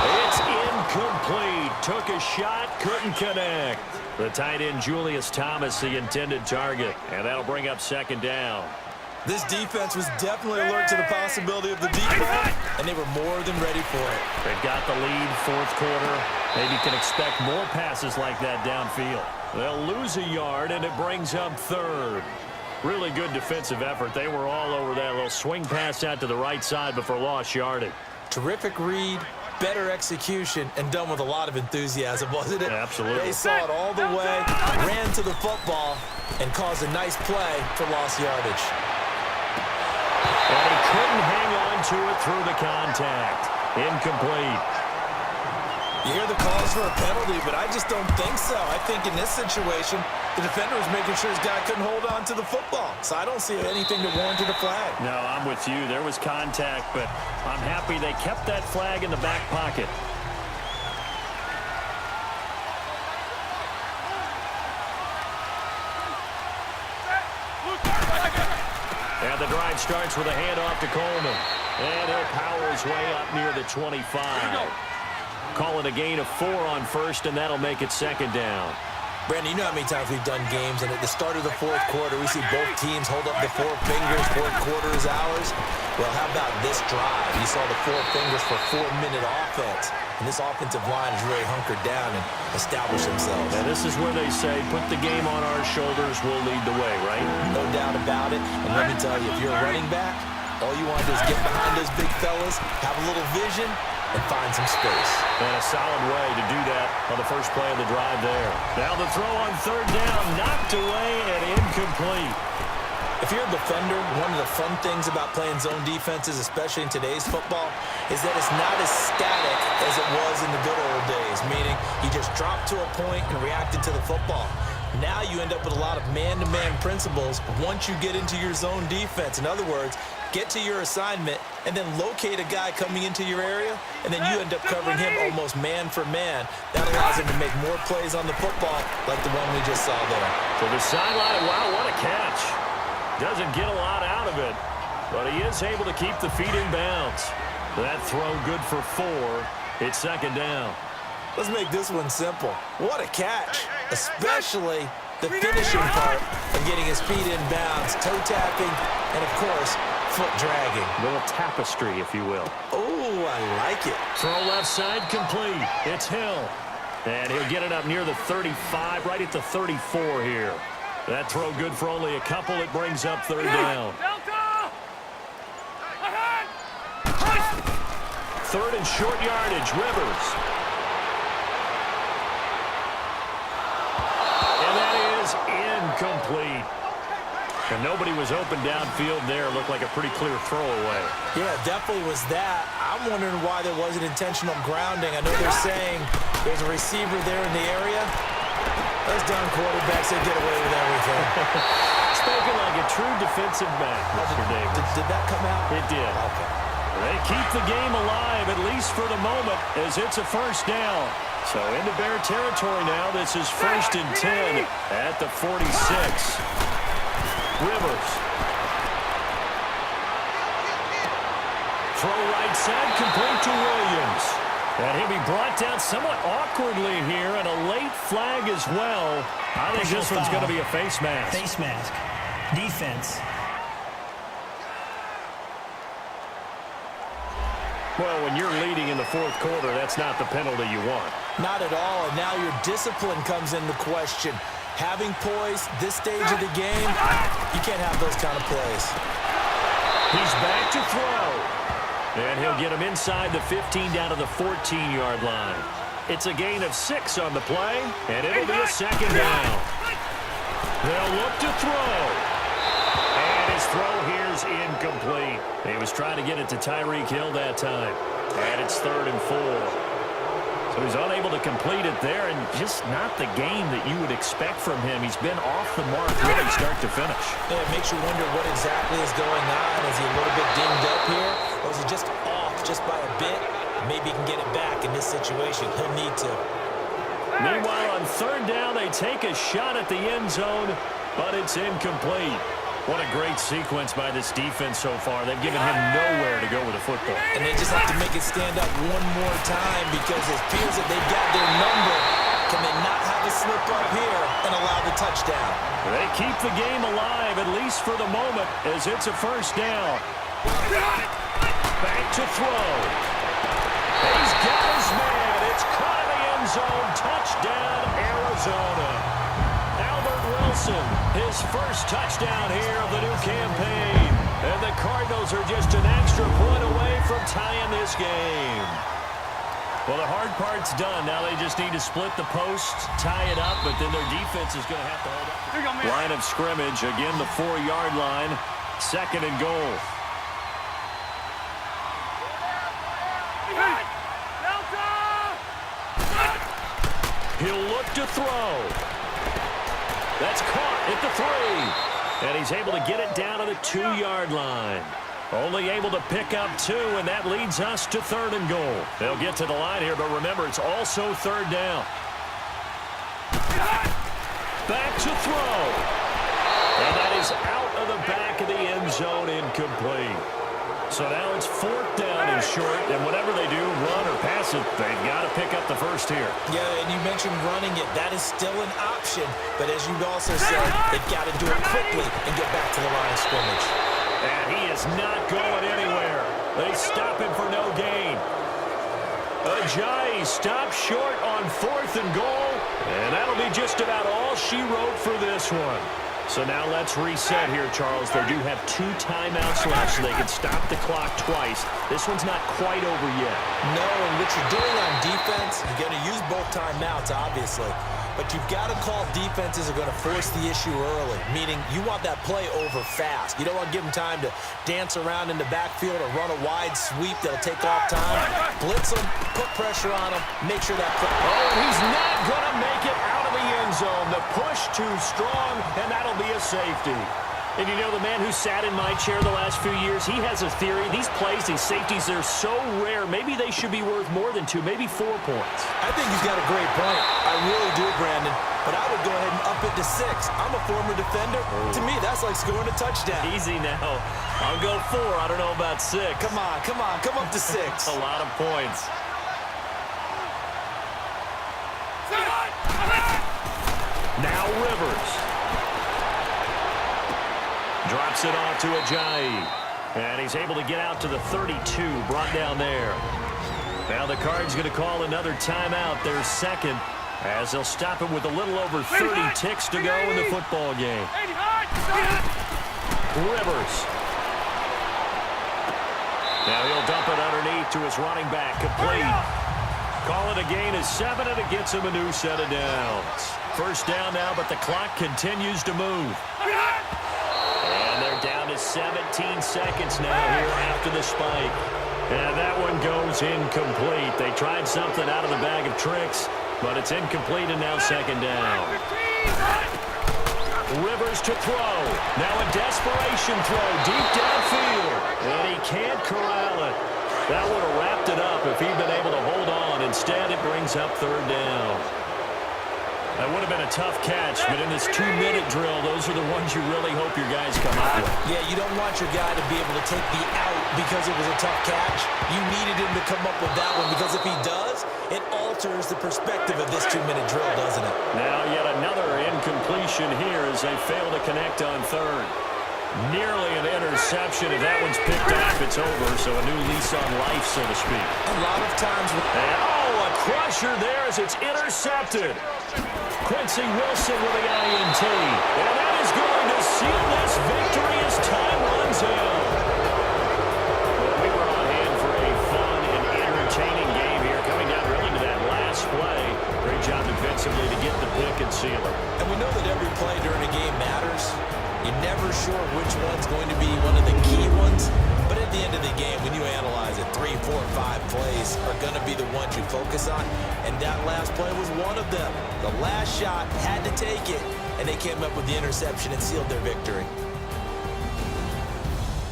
B: It's incomplete. Took a shot, couldn't connect. The tight end, Julius Thomas, the intended target. And that'll bring up second down.
C: This defense was definitely alert to the possibility of the deep ball, and they were more than ready for it.
B: They've got the lead, fourth quarter. Maybe can expect more passes like that downfield. They'll lose a yard, and it brings up third. Really good defensive effort. They were all over that little swing pass out to the right side before lost yardage.
C: Terrific read, better execution, and done with a lot of enthusiasm, wasn't it?
B: Absolutely.
C: They saw it all the way, ran to the football, and caused a nice play for lost yardage.
B: And he couldn't hang on to it through the contact. Incomplete.
C: You hear the calls for a penalty, but I just don't think so. I think in this situation, the defender was making sure his guy couldn't hold on to the football. So I don't see anything that warranted a flag.
B: No, I'm with you. There was contact, but I'm happy they kept that flag in the back pocket. And the drive starts with a handoff to Coleman. And he'll power his way up near the 25. Calling a gain of 4 on first, and that'll make it second down.
C: Brandon, you know how many times we've done games, and at the start of the fourth quarter, we see both teams hold up the 4 fingers, fourth quarter is ours. Well, how about this drive? You saw the 4 fingers for 4-minute offense, and this offensive line has really hunkered down and established themselves.
B: And this is where they say, put the game on our shoulders, we'll lead the way, right?
C: No doubt about it, and let me tell you, if you're a running back, all you want to do is get behind those big fellas, have a little vision, and find some space.
B: And a solid way to do that on the first play of the drive there. Now the throw on third down, knocked away and incomplete.
C: If you're a defender, one of the fun things about playing zone defenses, especially in today's football, is that it's not as static as it was in the good old days, meaning you just dropped to a point and reacted to the football. Now you end up with a lot of man-to-man principles once you get into your zone defense. In other words, get to your assignment and then locate a guy coming into your area, and then you end up covering him almost man for man. That allows him to make more plays on the football like the one we just saw there.
B: To the sideline, wow, what a catch. Doesn't get a lot out of it, but he is able to keep the feet in bounds. That throw good for 4. It's second down.
C: Let's make this one simple. What a catch, especially the finishing part of getting his feet in bounds, toe tapping, and of course, foot dragging.
B: A little tapestry, if you will.
C: Oh, I like it.
B: Throw left side complete. It's Hill. And he'll get it up near the 35, right at the 34 here. That throw good for only a couple. It brings up third down. Third and short yardage, Rivers. And that is incomplete. And nobody was open downfield there. It looked like a pretty clear throwaway.
C: Yeah, definitely was that. I'm wondering why there wasn't intentional grounding. I know they're saying there's a receiver there in the area. Those darn quarterbacks, they get away with everything.
B: Spoken like a true defensive back, Mr. Davis.
C: Did that come out?
B: It did.
C: Okay.
B: They keep the game alive, at least for the moment, as it's a first down. So into Bear territory now. This is 1st and 10 at the 46. Rivers. Throw right side, complete to Williams. And he'll be brought down somewhat awkwardly here, and a late flag as well. I think this one's going to be a face mask.
D: Face mask. Defense.
B: Well, when you're leading in the fourth quarter, that's not the penalty you want.
C: Not at all, and now your discipline comes into question. Having poise this stage of the game, you can't have those kind of plays.
B: He's back to throw. And he'll get him inside the 15 down to the 14-yard line. It's a gain of 6 on the play, and it'll be a second down. They'll look to throw. And his throw here's incomplete. He was trying to get it to Tyreek Hill that time. And it's 3rd and 4. So he's unable to complete it there, and just not the game that you would expect from him. He's been off the mark really start to finish.
C: Yeah, it makes you wonder what exactly is going on. Is he a little bit dinged up here, or is he just off just by a bit? Maybe he can get it back in this situation. He'll need to.
B: Meanwhile, on 3rd down, they take a shot at the end zone, but it's incomplete. What a great sequence by this defense so far. They've given him nowhere to go with the football.
C: And they just have to make it stand up one more time because it appears that they've got their number. Can they not have a slip up here and allow the touchdown?
B: They keep the game alive, at least for the moment, as it's a first down. Back to throw. He's got his man. It's caught in the end zone. Touchdown, Arizona. Wilson, his first touchdown here of the new campaign. And the Cardinals are just an extra point away from tying this game. Well, the hard part's done. Now they just need to split the posts, tie it up, but then their defense is going to have to hold up. Line of scrimmage, again the 4-yard line, 2nd and goal. He'll look to throw. That's caught at the 3. And he's able to get it down to the 2-yard line. Only able to pick up 2, and that leads us to 3rd and goal. They'll get to the line here, but remember, it's also 3rd down. Back to throw. And that is out of the back of the end zone, incomplete. So now it's 4th down and short, and whatever they do, run or pass it, they've got to pick up the first here.
C: Yeah, and you mentioned running it. That is still an option, but as you also said, they've got to do it quickly and get back to the line of scrimmage.
B: And he is not going anywhere. They stop him for no gain. Ajayi stops short on 4th and goal, and that'll be just about all she wrote for this one. So now let's reset here, Charles. They do have 2 timeouts left, so they can stop the clock twice. This one's not quite over yet.
C: No, and what you're doing on defense, you're going to use both timeouts, obviously. But you've got to call defenses are going to force the issue early, meaning you want that play over fast. You don't want to give them time to dance around in the backfield or run a wide sweep that'll take off time. Blitz them, put pressure on them, make sure that...
B: Oh, he's not going to make it out of the end zone. The push too strong, and that'll be a safety. And you know, the man who sat in my chair the last few years, he has a theory. These plays, these safeties, they're so rare. Maybe they should be worth more than 2, maybe 4 points.
C: I think he's got a great point. I really do, Brandon. But I would go ahead and up it to 6. I'm a former defender. To me, that's like scoring a touchdown.
B: Easy now. I'll go 4. I don't know about 6.
C: Come on. Come up to 6.
B: A lot of points. Now Rivers. Drops it off to Ajayi. And he's able to get out to the 32, brought down there. Now the Cards going to call another timeout, their 2nd, as they'll stop him with a little over 30 ticks to go in the football game. Rivers. Now he'll dump it underneath to his running back, complete. Call it a gain of 7, and it gets him a new set of downs. First down now, but the clock continues to move. And they're down to 17 seconds now here after the spike. And that one goes incomplete. They tried something out of the bag of tricks, but it's incomplete, and now 2nd down. Rivers to throw. Now a desperation throw deep downfield. And he can't corral it. That would have wrapped it up if he'd been able to hold on. Instead, it brings up third down. That would have been a tough catch, but in this 2-minute drill, those are the ones you really hope your guys come up with.
C: Yeah, you don't want your guy to be able to take the out because it was a tough catch. You needed him to come up with that one because if he does, it alters the perspective of this 2-minute drill, doesn't it?
B: Now yet another incompletion here as they fail to connect on third. Nearly an interception. If that one's picked up, it's over. So a new lease on life, so to speak.
C: A lot of times.
B: And, a crusher there as it's intercepted. Quincy Wilson with the INT. And that is going to seal this victory as time runs out. We were on hand for a fun and entertaining game here, coming down really to that last play. Great job defensively to get the pick and seal it.
C: And we know that every play during a game matters. You're never sure which one's going to be one of the key ones. But at the end of the game, when you analyze it, 3, 4, 5 plays are going to be the ones you focus on. And that last play was one of them. The last shot had to take it, and they came up with the interception and sealed their victory.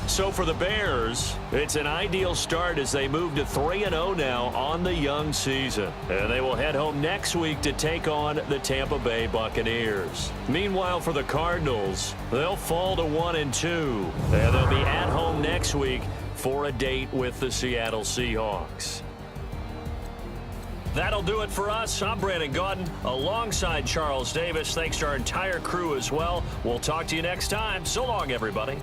B: So for the Bears, it's an ideal start as they move to 3-0 now on the young season. And they will head home next week to take on the Tampa Bay Buccaneers. Meanwhile, for the Cardinals, they'll fall to 1-2. And they'll be at home next week for a date with the Seattle Seahawks. That'll do it for us. I'm Brandon Gaudin alongside Charles Davis. Thanks to our entire crew as well. We'll talk to you next time. So long, everybody.